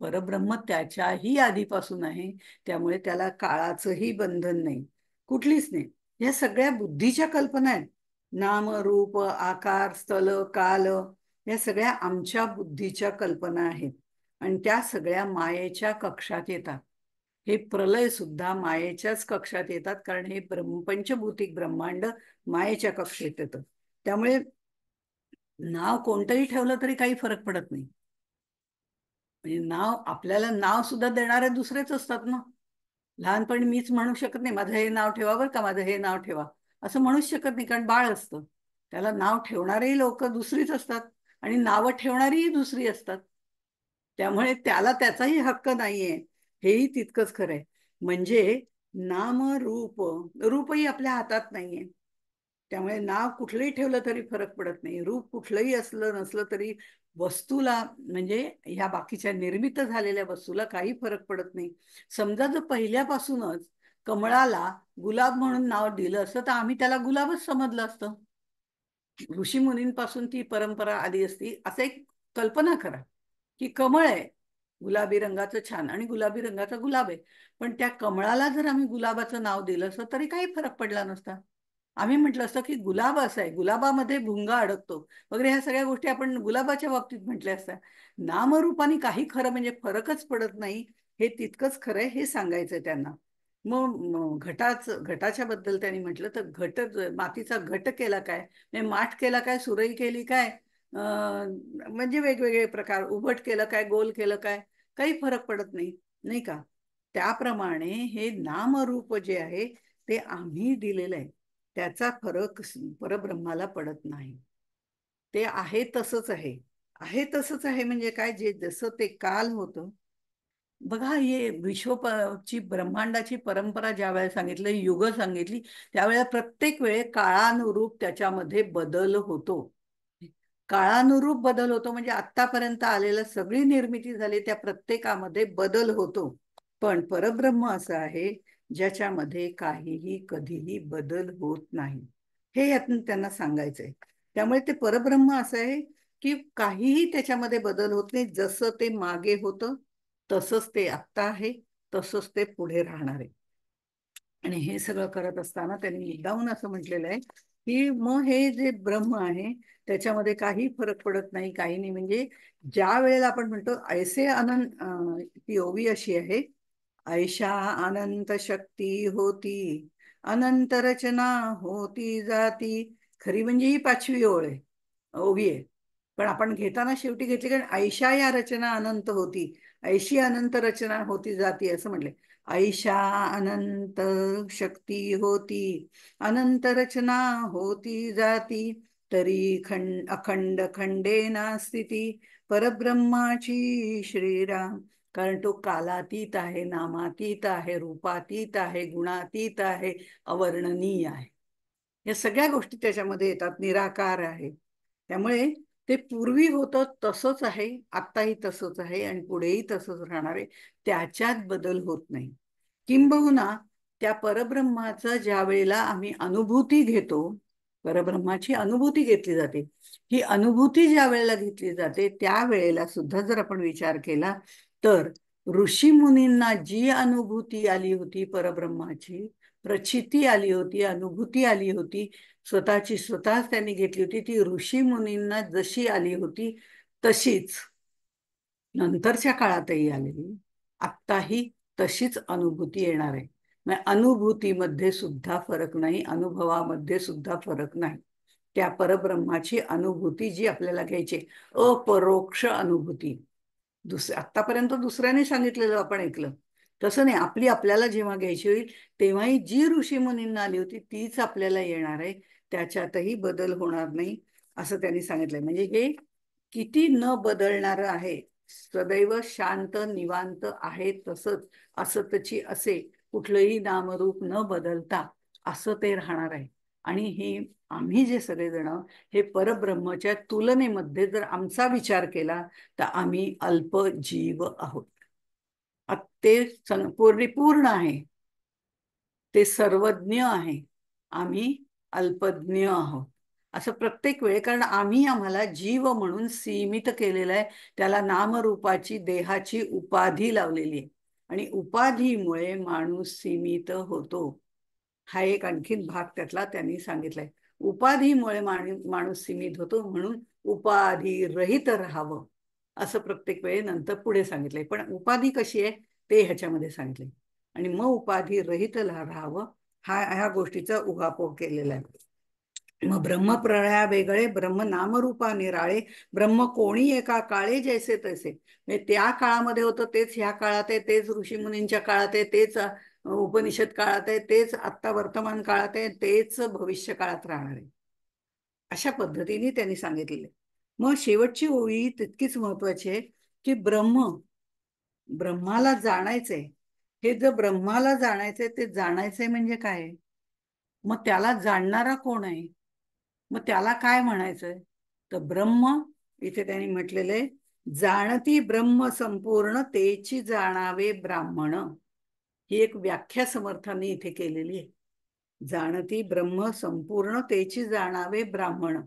परब्रह्म त्याच्याही आधीपासून आहे. त्यामुळे त्याला काळाचंही बंधन नाही, कुठलीच नाही. या सगळ्या बुद्धीच्या कल्पना आहेत. नाम रूप आकार स्थल काल, या सगळ्या आमच्या बुद्धीच्या कल्पना आहेत आणि त्या सगळ्या मायेच्या कक्षात येतात. हे प्रलय सुद्धा मायेच्याच कक्षात येतात, कारण हे पंचभौतिक ब्रह्मांड मायेच्या कक्षेत येतं. त्यामुळे नाव कोणतंही ठेवलं तरी काही फरक पडत नाही. म्हणजे आपल्याला नाव सुद्धा देणारे दुसरेच असतात ना. लहानपणी मीच म्हणू शकत नाही माझं हे नाव ठेवा बरं का, माझं हे नाव ठेवा, असं म्हणूच शकत नाही, कारण बाळ असतं. त्याला नाव ठेवणारेही लोक दुसरीच असतात आणि नावं ठेवणारीही दुसरी असतात. त्यामुळे त्याला त्याचाही हक्क नाहीये, हेही तितकंच खरंय. म्हणजे नाम रूप, रूपही आपल्या हातात नाहीये. त्यामुळे नाव कुठलंही ठेवलं तरी फरक पडत नाही. रूप कुठलंही असलं नसलं तरी वस्तूला, म्हणजे ह्या बाकीच्या निर्मित झालेल्या वस्तूला काही फरक पडत नाही. समजा जर पहिल्यापासूनच कमळाला गुलाब म्हणून नाव दिलं असतं तर आम्ही त्याला गुलाबच समजलं असतं. ऋषी मुनींपासून ती परंपरा आली असती, असं एक कल्पना करा की कमळ आहे गुलाबी रंगाचं छान आणि गुलाबी रंगाचा गुलाब आहे, पण त्या कमळाला जर आम्ही गुलाबाचं नाव दिलं असतं तरी काही फरक पडला नसता. आम्ही म्हटलं असतं की गुलाब असं आहे, गुलाबामध्ये भुंगा अडकतो वगैरे, ह्या सगळ्या गोष्टी आपण गुलाबाच्या बाबतीत म्हटल्या असत्या. नामरूपाने काही खरं म्हणजे फरकच पडत नाही, हे तितकंच खरं आहे, हे सांगायचंय त्यांना. घटाच्या बद्दल त्यांनी म्हटलं तर मातीचा घट केला काय, म्हणजे माठ केला काय, सुरई केली काय, म्हणजे वेगवेगळे प्रकार, उभट केलं काय, गोल केलं काय, काही फरक पडत नाही, नाही का. त्याप्रमाणे हे नामरूप जे आहे ते आम्ही दिलेलं आहे, त्याचा फरक परब्रह्माला पडत नाही. ते आहे तसंच आहे. आहे तसंच आहे म्हणजे काय, जे जसं ते काल होतं. बघा, हे ची ब्रह्मांडाची परंपरा ज्या वेळेला सांगितलं, युग सांगितली, त्यावेळेला प्रत्येक वेळे काळानुरूप त्याच्यामध्ये बदल होतो. काळानुरूप बदल होतो म्हणजे आतापर्यंत आलेलं सगळी निर्मिती झाली त्या प्रत्येकामध्ये बदल होतो. पण परब्रह्म असं आहे ज्याच्यामध्ये काहीही कधीही बदल होत नाही, हे यातून त्यांना सांगायचंय. त्यामुळे ते परब्रह्म असं आहे की काहीही त्याच्यामध्ये बदल होत नाही. जसं ते मागे होतं तसंच ते आत्ता आहे, तसंच ते पुढे राहणार आहे. आणि हे सगळं करत असताना त्यांनी मुद्दामून असं म्हटलेलं आहे की मग हे जे ब्रह्म आहे त्याच्यामध्ये काही फरक पडत नाही, काही नाही. म्हणजे ज्या वेळेला आपण म्हणतो ऐसे अनंत, ती ओवी अशी आहे, ऐशा अनंत शक्ती होती, अनंत रचना होती जाती. खरी म्हणजे ही 5वी ओळ आहे, ओवी आहे. पण आपण घेताना शेवटी घेतली कारण ऐशा या रचना अनंत होती, ऐशी अनंत रचना होती जाती असं म्हटले. ऐशा अनंत शक्ती होती, अनंत रचना होती जाती, तरी अखंड खंडे ना स्थिती परब्रह्माची श्रीराम. कारण तो कालातीत आहे, नामातीत आहे, रूपातीत आहे, गुणातीत आहे, अवर्णनीय आहे. या सगळ्या गोष्टी त्याच्यामध्ये येतात, निराकार आहे. त्यामुळे ते पूर्वी होतं तसंच आहे, आत्ताही तसंच आहे आणि पुढेही तसंच राहणार आहे. त्याच्यात बदल होत नाही. किंबहुना त्या परब्रह्माचं ज्या वेळेला आम्ही अनुभूती घेतो, परब्रह्माची अनुभूती घेतली जाते, ही अनुभूती ज्या वेळेला घेतली जाते त्या वेळेला सुद्धा जर आपण विचार केला तर ऋषी मुनींना जी अनुभूती आली होती परब्रह्माची, प्रचिती आली होती, अनुभूती आली होती, स्वतःची स्वतःच त्यांनी घेतली होती, ती ऋषी मुनींना जशी आली होती तशीच नंतरच्या काळातही आलेली, आत्ताही तशीच अनुभूती येणार आहे. म्हणजे अनुभूतीमध्ये सुद्धा फरक नाही, अनुभवामध्ये सुद्धा फरक नाही. त्या परब्रह्माची अनुभूती जी आपल्याला घ्यायची, अपरोक्ष अनुभूती, आतापर्यंत दुसऱ्याने सांगितलेलं आपण ऐकलं तसं नाही, आपली आपल्याला जेव्हा घ्यायची होईल तेव्हाही जी ऋषी मुनींना आली होती तीच आपल्याला येणार आहे, त्याच्यातही बदल होणार नाही असं त्यांनी सांगितलंय. म्हणजे हे किती न बदलणारं आहे, सदैव शांत निवांत आहे तसंच, असतची असे, कुठलंही नामरूप न बदलता असं ते राहणार आहे. आणि हे आम्ही जे सगळेजण हे परब्रह्मच्या तुलनेमध्ये जर आमचा विचार केला तर आम्ही अल्प जीव आहोत. ते परिपूर्ण आहे, ते सर्वज्ञ आहे, आम्ही अल्पज्ञ आहोत असं प्रत्येक वेळे. कारण आम्ही आम्हाला जीव म्हणून सीमित केलेलं आहे, त्याला नामरूपाची देहाची उपाधी लावलेली आहे आणि उपाधीमुळे माणूस सीमित होतो. हा एक आणखीन भाग त्यातला त्यांनी सांगितलाय. उपाधीमुळे माणूस सीमित होतो, म्हणून उपाधी रहित राहावं, असं प्रत्येक वेळी नंतर पुढे सांगितलंय. पण उपाधी कशी आहे ते ह्याच्यामध्ये सांगितले. आणि मग उपाधी रहित राहावं, ह्या गोष्टीचा उहापोह केलेला आहे. मग ब्रह्मप्रळया वेगळे, ब्रह्म नामरूपा निराळे, ब्रह्म कोणी एका काळे जैसे तैसे. म्हणजे त्या काळामध्ये होतं तेच ह्या काळात आहे, तेच ऋषीमुनींच्या काळात आहे, तेच उपनिषद काळात आहे, तेच आत्ता वर्तमान काळात आहे, तेच भविष्य काळात राहणार आहे. अशा पद्धतीने त्यांनी सांगितलेले. मग शेवटची ओळी तितकीच महत्वाची आहे की ब्रह्माला जाणायचंय. हे जर ब्रह्माला जाणायचंय, ते जाणायचंय म्हणजे काय? मग त्याला जाणणारा कोण आहे? मग त्याला काय म्हणायचंय? तर ब्रह्म, इथे त्यांनी म्हटलेलं आहे, जाणती ब्रह्म संपूर्ण तेची जाणावे ब्राह्मण. ही एक व्याख्या समर्थांनी इथे केलेली आहे. जाणती ब्रह्म संपूर्ण तेची जाणावे ब्राह्मण.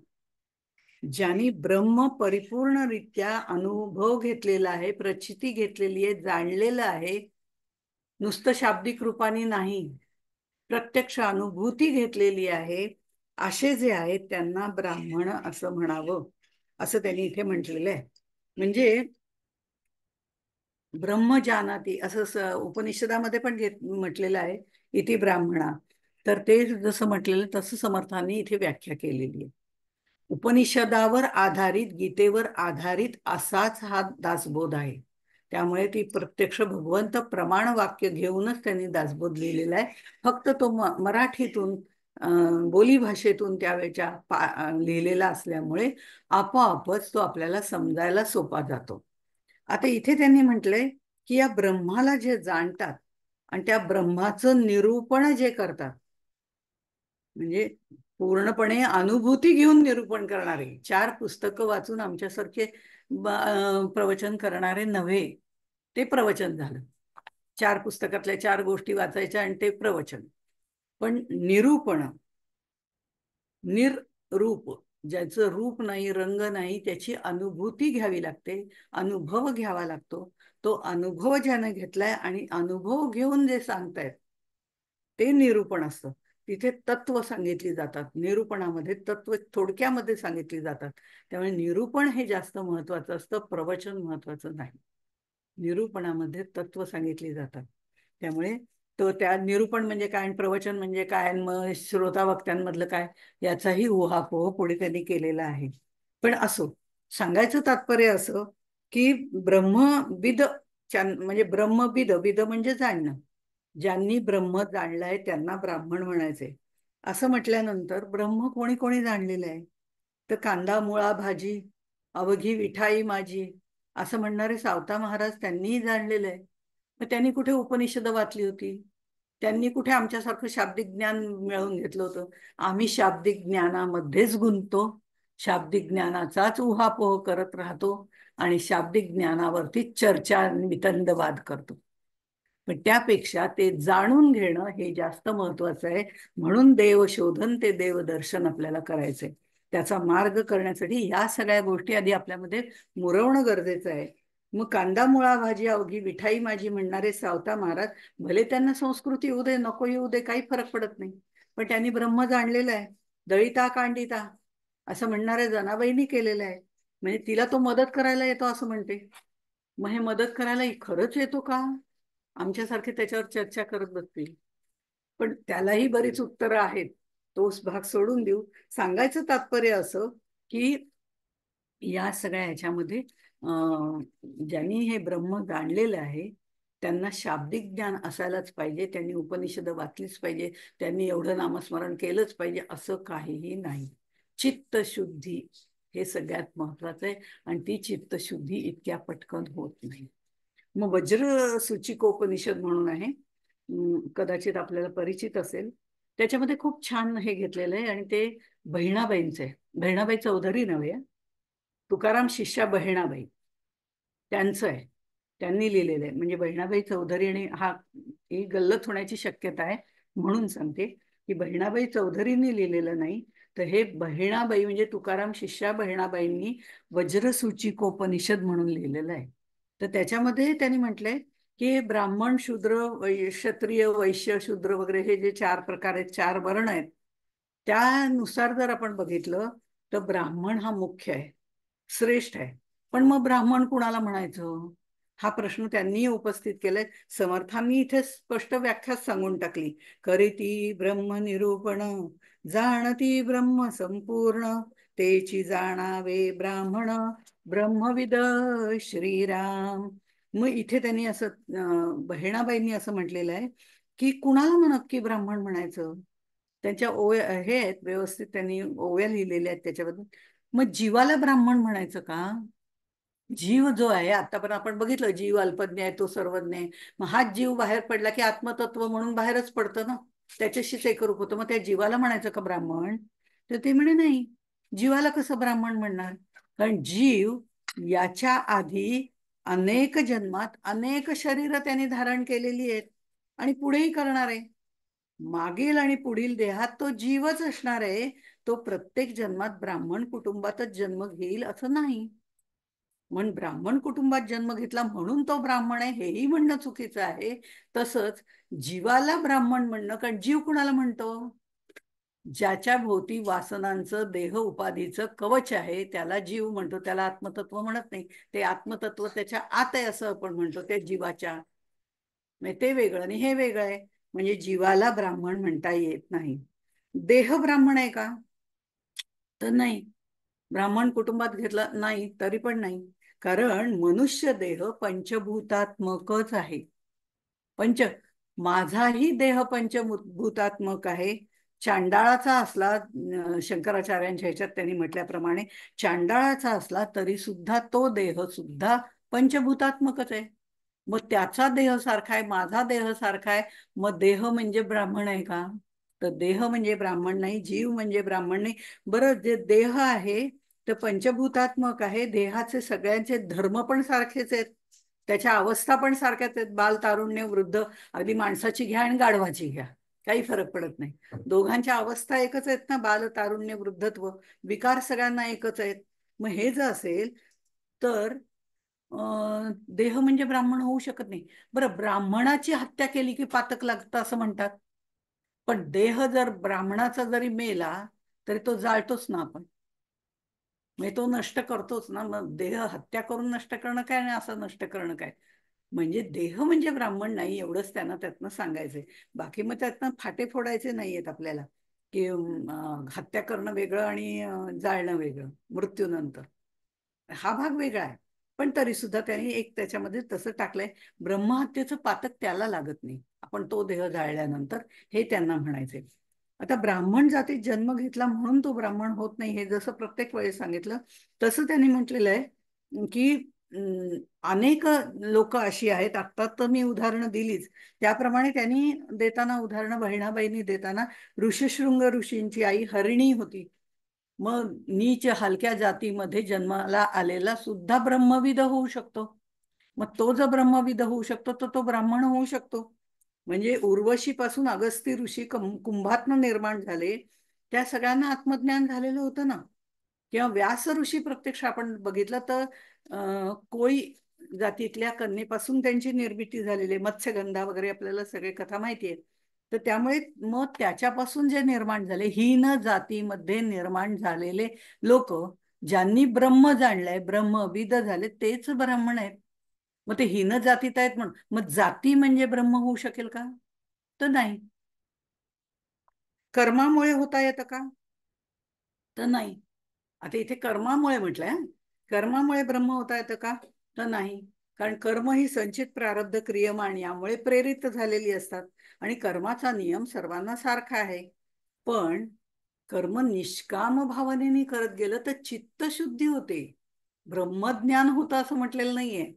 ज्यांनी ब्रह्म परिपूर्णरित्या अनुभव घेतलेला आहे, प्रचिती घेतलेली आहे, जाणलेलं आहे, नुसतं शाब्दिक रूपाने नाही, प्रत्यक्ष अनुभूती घेतलेली आहे, असे जे आहेत त्यांना ब्राह्मण असं म्हणावं, असं त्यांनी इथे म्हटलेलं आहे. म्हणजे ब्रह्म जानाती असं उपनिषदामध्ये पण म्हटलेलं आहे, इति ब्राह्मणा. तर ते जसं म्हटलेलं तसं समर्थांनी इथे व्याख्या केलेली आहे. उपनिषदावर आधारित, गीतेवर आधारित असाच हा दासबोध आहे. त्यामुळे ती प्रत्यक्ष भगवंत प्रमाण वाक्य घेऊनच त्यांनी दासबोध लिहिलेला आहे. फक्त तो मराठीतून बोली भाषेतून त्यावेळेच्या लिहिलेला असल्यामुळे आपोआपच तो आपल्याला समजायला सोपा जातो. आता इथे त्यांनी म्हटलंय की या ब्रह्माला जे जाणतात आणि त्या ब्रह्माचं निरूपण जे करतात, म्हणजे पूर्णपणे अनुभूती घेऊन निरूपण करणारे, 4 पुस्तकं वाचून आमच्यासारखे प्रवचन करणारे नव्हे, ते प्रवचन झालं. 4 पुस्तकातल्या 4 गोष्टी वाचायच्या आणि ते प्रवचन. पण निरूपण, निर्रूप, ज्याचं रूप नाही, रंग नाही, त्याची अनुभूती घ्यावी लागते, अनुभव घ्यावा लागतो. तो अनुभव ज्याने घेतलाय आणि अनुभव घेऊन जे सांगतायत ते निरूपण असतं. तिथे तत्व सांगितली जातात, निरूपणामध्ये तत्व थोडक्यामध्ये सांगितली जातात. त्यामुळे निरूपण हे जास्त महत्वाचं असतं, प्रवचन महत्वाचं नाही. निरूपणामध्ये तत्व सांगितली जातात. त्यामुळे तो त्या निरूपण म्हणजे काय आणि प्रवचन म्हणजे काय, मग श्रोता वक्त्यांमधलं काय, याचाही उहापोह पुढे त्यांनी केलेला आहे. पण असो, सांगायचं तात्पर्य असं की ब्रह्मविद, म्हणजे ब्रह्मविद, विद म्हणजे जाणणं, ज्यांनी ब्रह्म जाणलाय त्यांना ब्राह्मण म्हणायचे. असं म्हटल्यानंतर ब्रह्म कोणी कोणी जाणलेलं आहे? तर कांदा मुळा भाजी अवघी विठाई माझी, असं म्हणणारे सावता महाराज त्यांनीही जाणलेलं आहे. मग त्यांनी कुठे उपनिषद वाचली होती? त्यांनी कुठे आमच्यासारखं शाब्दिक ज्ञान मिळवून घेतलं होतं? आम्ही शाब्दिक ज्ञानामध्येच गुंततो, शाब्दिक ज्ञानाचाच उहापोह करत राहतो आणि शाब्दिक ज्ञानावरती चर्चा वितंडवाद करतो. पण त्यापेक्षा ते जाणून घेणं हे जास्त महत्वाचं आहे. म्हणून देवशोधन ते देवदर्शन आपल्याला करायचंय. त्याचा मार्ग करण्यासाठी या सगळ्या गोष्टी आधी आपल्यामध्ये मुरवणं गरजेचं आहे. मग कांदा मुळा भाजी अवघी विठाई माझी म्हणणारे सावता महाराज, भले त्यांना संस्कृती येऊ दे नको येऊ दे काही फरक पडत नाही, पण त्यांनी ब्रह्म जाणलेलं आहे. दळिता कांडिता असं म्हणणाऱ्या जनाबाईंनी केलेलं आहे. म्हणजे तिला तो मदत करायला येतो असं म्हणते. मग हे मदत करायला खरंच येतो का? आमच्यासारखे त्याच्यावर चर्चा करत बसतील. पण त्यालाही बरीच उत्तरं आहेत, तोच भाग सोडून देऊ. सांगायचं तात्पर्य असं की या सगळ्या ह्याच्यामध्ये ज्यांनी हे ब्रह्म जाणलेलं आहे त्यांना शाब्दिक ज्ञान असायलाच पाहिजे, त्यांनी उपनिषद वाचलीच पाहिजे, त्यांनी एवढं नामस्मरण केलंच पाहिजे असं काहीही नाही. चित्तशुद्धी हे सगळ्यात महत्वाचं आहे आणि ती चित्तशुद्धी इतक्या पटकन होत नाही. मग वज्र सूचिकोपनिषद म्हणून आहे, कदाचित आपल्याला परिचित असेल. त्याच्यामध्ये खूप छान हे घेतलेलं आहे आणि ते बहिणाबाईंचं आहे. बहिणाबाई चौधरी नव्हे, तुकाराम शिष्या बहिणाबाई त्यांचं आहे, त्यांनी लिहिलेलं आहे. म्हणजे बहिणाबाई चौधरी आणि ही गल्लत होण्याची शक्यता आहे म्हणून सांगते की बहिणाबाई चौधरींनी लिहिलेलं नाही, तर हे बहिणाबाई म्हणजे तुकाराम शिष्या बहिणाबाईंनी वज्रसूचिकोपनिषद म्हणून लिहिलेलं आहे. तर त्याच्यामध्ये त्यांनी म्हटलंय की ब्राह्मण शूद्र क्षत्रिय वैश्य शूद्र वगैरे हे जे 4 प्रकार आहेत, 4 वर्ण आहेत, त्यानुसार जर आपण बघितलं तर ब्राह्मण हा मुख्य आहे. श्रेष्ठ आहे. पण मग ब्राह्मण कुणाला म्हणायचं, हा प्रश्न त्यांनी उपस्थित केलाय. समर्थांनी इथे स्पष्ट व्याख्या सांगून टाकली. करीती ब्रह्म निरूपण, जाणती ब्रह्म संपूर्ण, तेची जाणावे ब्राह्मण, ब्रह्मविद श्रीराम. मग इथे त्यांनी असं बहिणाबाईंनी असं म्हटलेलं आहे की कुणाला नक्की ब्राह्मण म्हणायचं. त्यांच्या ओव्या हे आहेत व्यवस्थित, त्यांनी ओव्या लिहिलेल्या आहेत त्याच्याबद्दल. मग जीवाला ब्राह्मण म्हणायचं का? जीव जो आहे, आतापर्यंत आपण बघितलं, जीव अल्पज्ञ आहे, तो सर्वज्ञ आहे. मग हाच जीव बाहेर पडला की आत्मतत्व म्हणून बाहेरच पडतं ना, त्याच्याशीच एकरूप होतं. मग त्या जीवाला म्हणायचं का ब्राह्मण? तर ते म्हणे नाही, जीवाला कसं ब्राह्मण म्हणणार? कारण जीव याच्या आधी अनेक जन्मात अनेक शरीर त्यांनी धारण केलेली आहेत आणि पुढेही करणार आहे. मागील आणि पुढील देहात तो जीवच असणार आहे. तो प्रत्येक जन्मात ब्राह्मण कुटुंबातच जन्म घेईल असं नाही. म्हणून ब्राह्मण कुटुंबात जन्म घेतला म्हणून तो ब्राह्मण आहे हेही म्हणणं चुकीचं आहे. तसंच जीवाला ब्राह्मण म्हणणं, कारण जीव कुणाला म्हणतो? ज्याच्या भोवती वासनांचं देह उपाधीचं कवच आहे त्याला जीव म्हणतो, त्याला आत्मतत्व म्हणत नाही. ते आत्मतत्व त्याच्या आत आहे असं आपण म्हणतो, ते जीवाच्या. म्हणजे ते वेगळं आणि हे वेगळं आहे. म्हणजे जीवाला ब्राह्मण म्हणता येत नाही. देह ब्राह्मण आहे का? तर नाही. ब्राह्मण कुटुंबात घेतला नाही तरी पण नाही. कारण मनुष्य देह पंचभूतात्मकच आहे. पंच माझाही देह पंचभूतात्मक आहे. चांडाळाचा असला, शंकराचार्यांच्या ह्याच्यात त्यांनी म्हटल्याप्रमाणे चांडाळाचा असला तरी सुद्धा तो देह सुद्धा पंचभूतात्मकच आहे. मग त्याचा देह सारखा आहे, माझा देह सारखा आहे. मग देह म्हणजे ब्राह्मण आहे का? तर देह म्हणजे ब्राह्मण नाही, जीव म्हणजे ब्राह्मण नाही. बरं, जे देह आहे ते पंचभूतात्मक आहे. देहाचे सगळ्यांचे धर्म पण सारखेच आहेत, त्याच्या अवस्था पण सारख्याच आहेत. बाल, तारुण्य, वृद्ध, अगदी माणसाची घ्या आणि गाढवाची घ्या, काही फरक पडत नाही. दोघांच्या अवस्था एकच आहेत ना, बाल, तारुण्य, वृद्धत्व. विकार सगळ्यांना एकच आहेत. मग हे जर असेल तर देह म्हणजे ब्राह्मण होऊ शकत नाही. बरं, ब्राह्मणाची हत्या केली की पातक लागतं असं म्हणतात. पण देह जर ब्राह्मणाचा जरी मेला तरी तो जाळतोच ना आपण, म्हणजे तो नष्ट करतोच ना. मग देह हत्या करून नष्ट करणं काय आणि असं नष्ट करणं काय? म्हणजे देह म्हणजे ब्राह्मण नाही एवढंच त्यांना त्यातनं सांगायचंय. बाकी मग त्यातनं फाटे फोडायचे नाहीयेत आपल्याला, की हत्या करणं वेगळं आणि जाळणं वेगळं मृत्यूनंतर. हा भाग वेगळा आहे. पण तरी सुद्धा त्यांनी एक त्याच्यामध्ये तसं टाकलंय, ब्रह्महत्येचं पातक त्याला लागत नाही आपण तो देह जाळल्यानंतर, हे त्यांना म्हणायचंय. आता ब्राह्मण जातीत जन्म घेतला म्हणून तो ब्राह्मण होत नाही, हे जसं प्रत्येक वेळेस सांगितलं तसं त्यांनी म्हटलेलं आहे की अनेक लोक अशी आहेत. आता तर मी उदाहरणं दिलीच, त्याप्रमाणे त्यांनी देताना उदाहरणं, बहिणाबाईंनी देताना, ऋषशृंग ऋषींची आई हरिणी होती. मग नीच हलक्या जातीमध्ये जन्माला आलेला सुद्धा ब्रह्मविद होऊ शकतो. मग तो जर ब्रह्मविद होऊ शकतो तर तो ब्राह्मण होऊ शकतो. म्हणजे उर्वशी पासून अगस्ती ऋषी कुंभातनं निर्माण झाले, त्या सगळ्यांना आत्मज्ञान झालेलं होतं ना. किंवा व्यास ऋषी प्रत्यक्ष आपण बघितलं तर कोळी जातीतल्या कन्येपासून त्यांची निर्मिती झालेली, मत्स्यगंधा वगैरे आपल्याला सगळे कथा माहिती आहेत. तर त्यामुळे मग त्याच्यापासून जे निर्माण झाले, हीन जातीमध्ये निर्माण झालेले लोक, ज्यांनी ब्रह्म जाणलंय, ब्रह्मविद झाले, तेच ब्राह्मण आहेत. मग ते हीन जातीत आहेत म्हणून मग जाती म्हणजे ब्रह्म होऊ शकेल का? तर नाही. कर्मामुळे होता येतं का? तर नाही. आता इथे कर्मामुळे म्हटलंय, कर्मामुळे ब्रह्म होता येतं का? तर नाही. कारण कर्म ही संचित प्रारब्ध क्रियमाण यामुळे प्रेरित झालेली असतात आणि कर्माचा नियम सर्वांना सारखा आहे. पण कर्म निष्काम भावनेने करत गेलं तर चित्तशुद्धी होते, ब्रह्मज्ञान होतं असं म्हटलेलं नाहीये.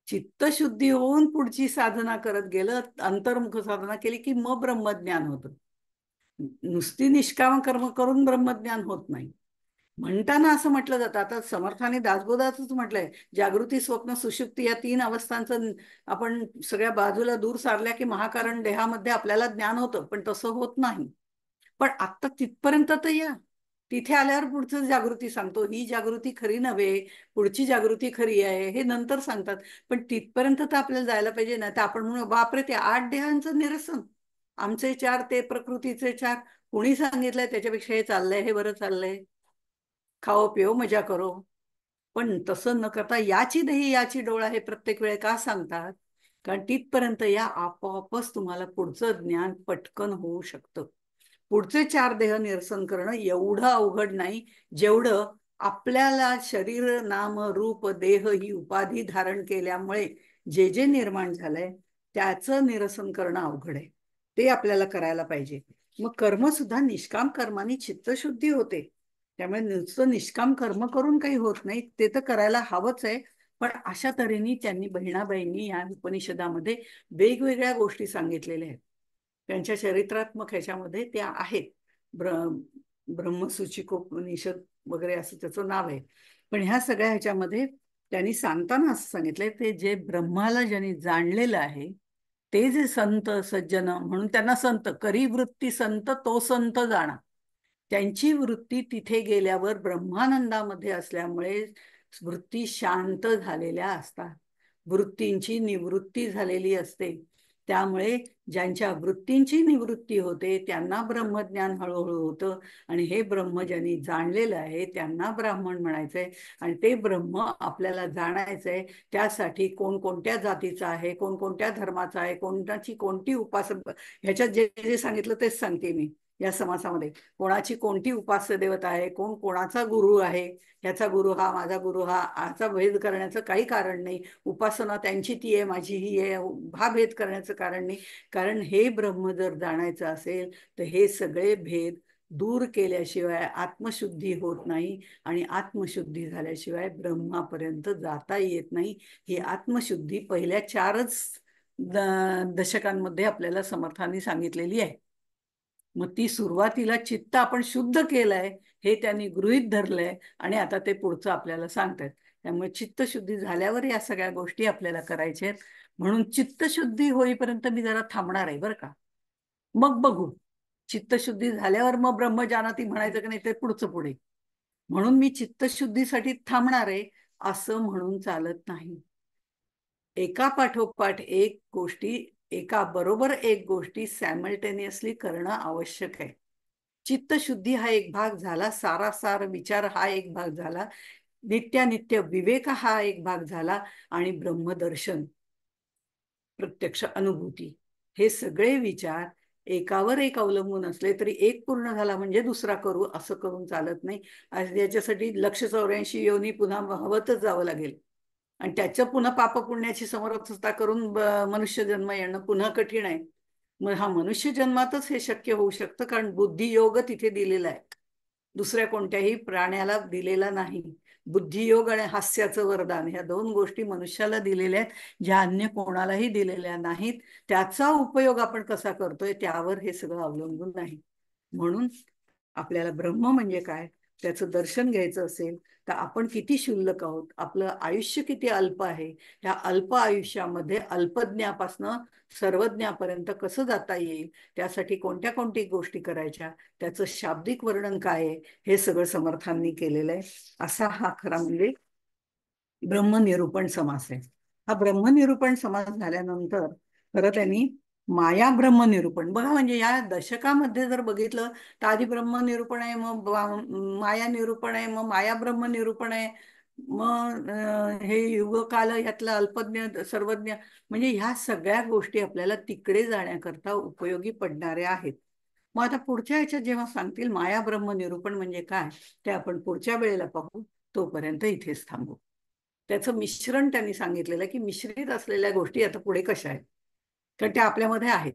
चित्तशुद्धी होऊन पुढची साधना करत गेलं, अंतर्मुख साधना केली की मग ब्रह्मज्ञान होतं. नुसती निष्काम कर्म करून ब्रह्मज्ञान होत नाही. म्हणताना असं म्हटलं जातं, आता समर्थाने दासबोधातच म्हटलंय, जागृती, स्वप्न, सुषुप्ती या तीन अवस्थांचं आपण सगळ्या बाजूला दूर सारल्या की महाकारण देहामध्ये आपल्याला ज्ञान होतं. पण तसं होत नाही. पण आत्ता तिथपर्यंत तर या, तिथे आल्यावर पुढचं जागृती सांगतो, ही जागृती खरी नव्हे, पुढची जागृती खरी आहे, हे नंतर सांगतात. पण तिथपर्यंत तर आपल्याला जायला पाहिजे ना. तर आपण म्हणू बापरे, ते 8 देहांचं निरसन, आमचे 4 ते प्रकृतीचे 4, कुणी सांगितलंय त्याच्यापेक्षा हे चाललंय, हे बरं चाललंय? खाओ पिओ मजा करो. पण तसं न करता याची दही याची डोळा हे प्रत्येक वेळे का सांगतात? कारण तिथपर्यंत या आपोआपच तुम्हाला पुढचं ज्ञान पटकन होऊ शकतं. पुढचे चार देह निरसन करणं एवढं अवघड नाही, जेवढं आपल्याला शरीर नाम रूप देह ही उपाधी धारण केल्यामुळे जे जे निर्माण झालंय त्याचं निरसन करणं अवघड आहे. ते आपल्याला करायला पाहिजे. मग कर्म सुद्धा निष्काम कर्माने चित्तशुद्धी होते. त्यामुळे नुसतं निष्काम कर्म करून काही होत नाही, ते तर करायला हवंच आहे. पण अशा तऱ्हेने त्यांनी बहिणाबाईंनी या उपनिषदामध्ये वेगवेगळ्या गोष्टी सांगितलेल्या आहेत. त्यांच्या चरित्रात्मक ह्याच्यामध्ये त्या आहेत. ब्रह्मसूचिकोपनिषद वगैरे असं त्याचं नाव आहे. पण ह्या सगळ्या ह्याच्यामध्ये त्यांनी सांगताना असं सांगितलंय, ते जे ब्रह्माला ज्यांनी जाणलेलं आहे ते जे संत सज्जन म्हणून त्यांना संत, करी वृत्ती संत तो संत जाणा. त्यांची वृत्ती तिथे गेल्यावर ब्रह्मानंदामध्ये असल्यामुळे वृत्ती शांत झालेल्या असतात. वृत्तींची निवृत्ती झालेली असते. त्यामुळे ज्यांच्या वृत्तींची निवृत्ती होते त्यांना ब्रह्मज्ञान हळूहळू होतं. आणि हे ब्रह्म ज्यांनी जाणलेलं आहे त्यांना ब्राह्मण म्हणायचंय. आणि ते ब्रह्म आपल्याला जाणायचंय. त्यासाठी कोण कोणत्या जातीचा आहे, कोण कोणत्या धर्माचा आहे, कोणाची कोणती उपासना, ह्याच्यात जे जे सांगितलं तेच सांगते मी या समासामध्ये. कोणाची कोणती उपास्य देवता आहे, कोण कोणाचा गुरु आहे, ह्याचा गुरु हा, माझा गुरु हा, याचा भेद करण्याचं काही कारण नाही. उपासना त्यांची ती आहे, माझी ही आहे, हा भेद करण्याचं कारण नाही. कारण हे ब्रह्म जर जाणायचं असेल तर हे सगळे भेद दूर केल्याशिवाय आत्मशुद्धी होत नाही. आणि आत्मशुद्धी झाल्याशिवाय ब्रह्मापर्यंत जाता येत नाही. ही आत्मशुद्धी पहिल्या 4च दशकांमध्ये आपल्याला समर्थांनी सांगितलेली आहे. मग ती सुरुवातीला चित्त आपण शुद्ध केलंय हे त्यांनी गृहीत धरलंय आणि आता ते पुढचं आपल्याला सांगतायत. त्यामुळे चित्तशुद्धी झाल्यावर या सगळ्या गोष्टी आपल्याला करायच्या आहेत. म्हणून चित्तशुद्धी होईपर्यंत मी जरा थांबणार आहे बरं का. मग बघू, चित्तशुद्धी झाल्यावर मग ब्रह्मजानाती म्हणायचं की नाही ते पुढचं पुढे. म्हणून मी चित्तशुद्धीसाठी थांबणार आहे असं म्हणून चालत नाही. एका पाठोपाठ एक गोष्टी, एका बरोबर एक गोष्टी सॅमल्टेनियसली करणं आवश्यक आहे. चित्तशुद्धी हा एक भाग झाला, सारासार विचार हा एक भाग झाला, नित्यानित्य विवेक हा एक भाग झाला, आणि ब्रह्मदर्शन प्रत्यक्ष अनुभूती हे सगळे विचार एकावर एक अवलंबून असले तरी एक पूर्ण झाला म्हणजे दुसरा करू असं करून चालत नाही. याच्यासाठी 184 योनी पुन्हा हवतच जावं लागेल. आणि त्याचं पुन्हा पापपुण्याची समर्थता करून मनुष्य जन्म येणं पुन्हा कठीण आहे. मग हा मनुष्य जन्मातच हे शक्य होऊ शकतं, कारण बुद्धियोग तिथे दिलेला आहे, दुसऱ्या कोणत्याही प्राण्याला दिलेला नाही. बुद्धियोग आणि हास्याचं वरदान ह्या 2 गोष्टी मनुष्याला दिलेल्या आहेत, ज्या अन्य कोणालाही दिलेल्या नाहीत. त्याचा उपयोग आपण कसा करतोय त्यावर हे सगळं अवलंबून नाही. म्हणून आपल्याला ब्रह्म म्हणजे काय त्याचं दर्शन घ्यायचं असेल तर आपण किती क्षुल्लक आहोत, आपलं आयुष्य किती अल्प आहे, ह्या अल्प आयुष्यामध्ये अल्पज्ञापासनं सर्वज्ञापर्यंत कसं जाता येईल, त्यासाठी कोणत्या कोणत्या गोष्टी करायच्या, त्याचं शाब्दिक वर्णन काय आहे हे सगळं समर्थांनी केलेलं आहे. असा हा खरा म्हणजे ब्रह्मनिरूपण समास आहे. हा ब्रह्मनिरूपण समास झाल्यानंतर खरं त्यांनी माया ब्रह्मनिरूपण बघा, म्हणजे या दशकामध्ये जर बघितलं तर आधी ब्रह्मनिरूपण आहे, मग माया निरूपण आहे, मग माया ब्रह्मनिरूपण आहे, मग हे युगकाल यातलं अल्पज्ञ सर्वज्ञ, म्हणजे ह्या सगळ्या गोष्टी आपल्याला तिकडे जाण्याकरता उपयोगी पडणाऱ्या आहेत. मग आता पुढच्या ह्याच्यात जेव्हा सांगतील माया ब्रह्मनिरूपण म्हणजे काय ते आपण पुढच्या वेळेला पाहू. तोपर्यंत इथेच थांबू. त्याचं मिश्रण त्यांनी सांगितलेलं की मिश्रित असलेल्या गोष्टी आता पुढे कशा आहेत, कारण त्या आपल्यामध्ये आहेत.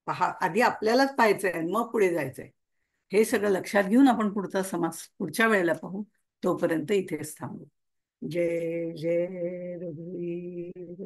पहा, आधी आपल्यालाच पाहायचंय मग पुढे जायचंय. हे सगळं लक्षात घेऊन आपण पुढचा समास पुढच्या वेळेला पाहू. तोपर्यंत इथेच थांबू. जय जय रघुवीर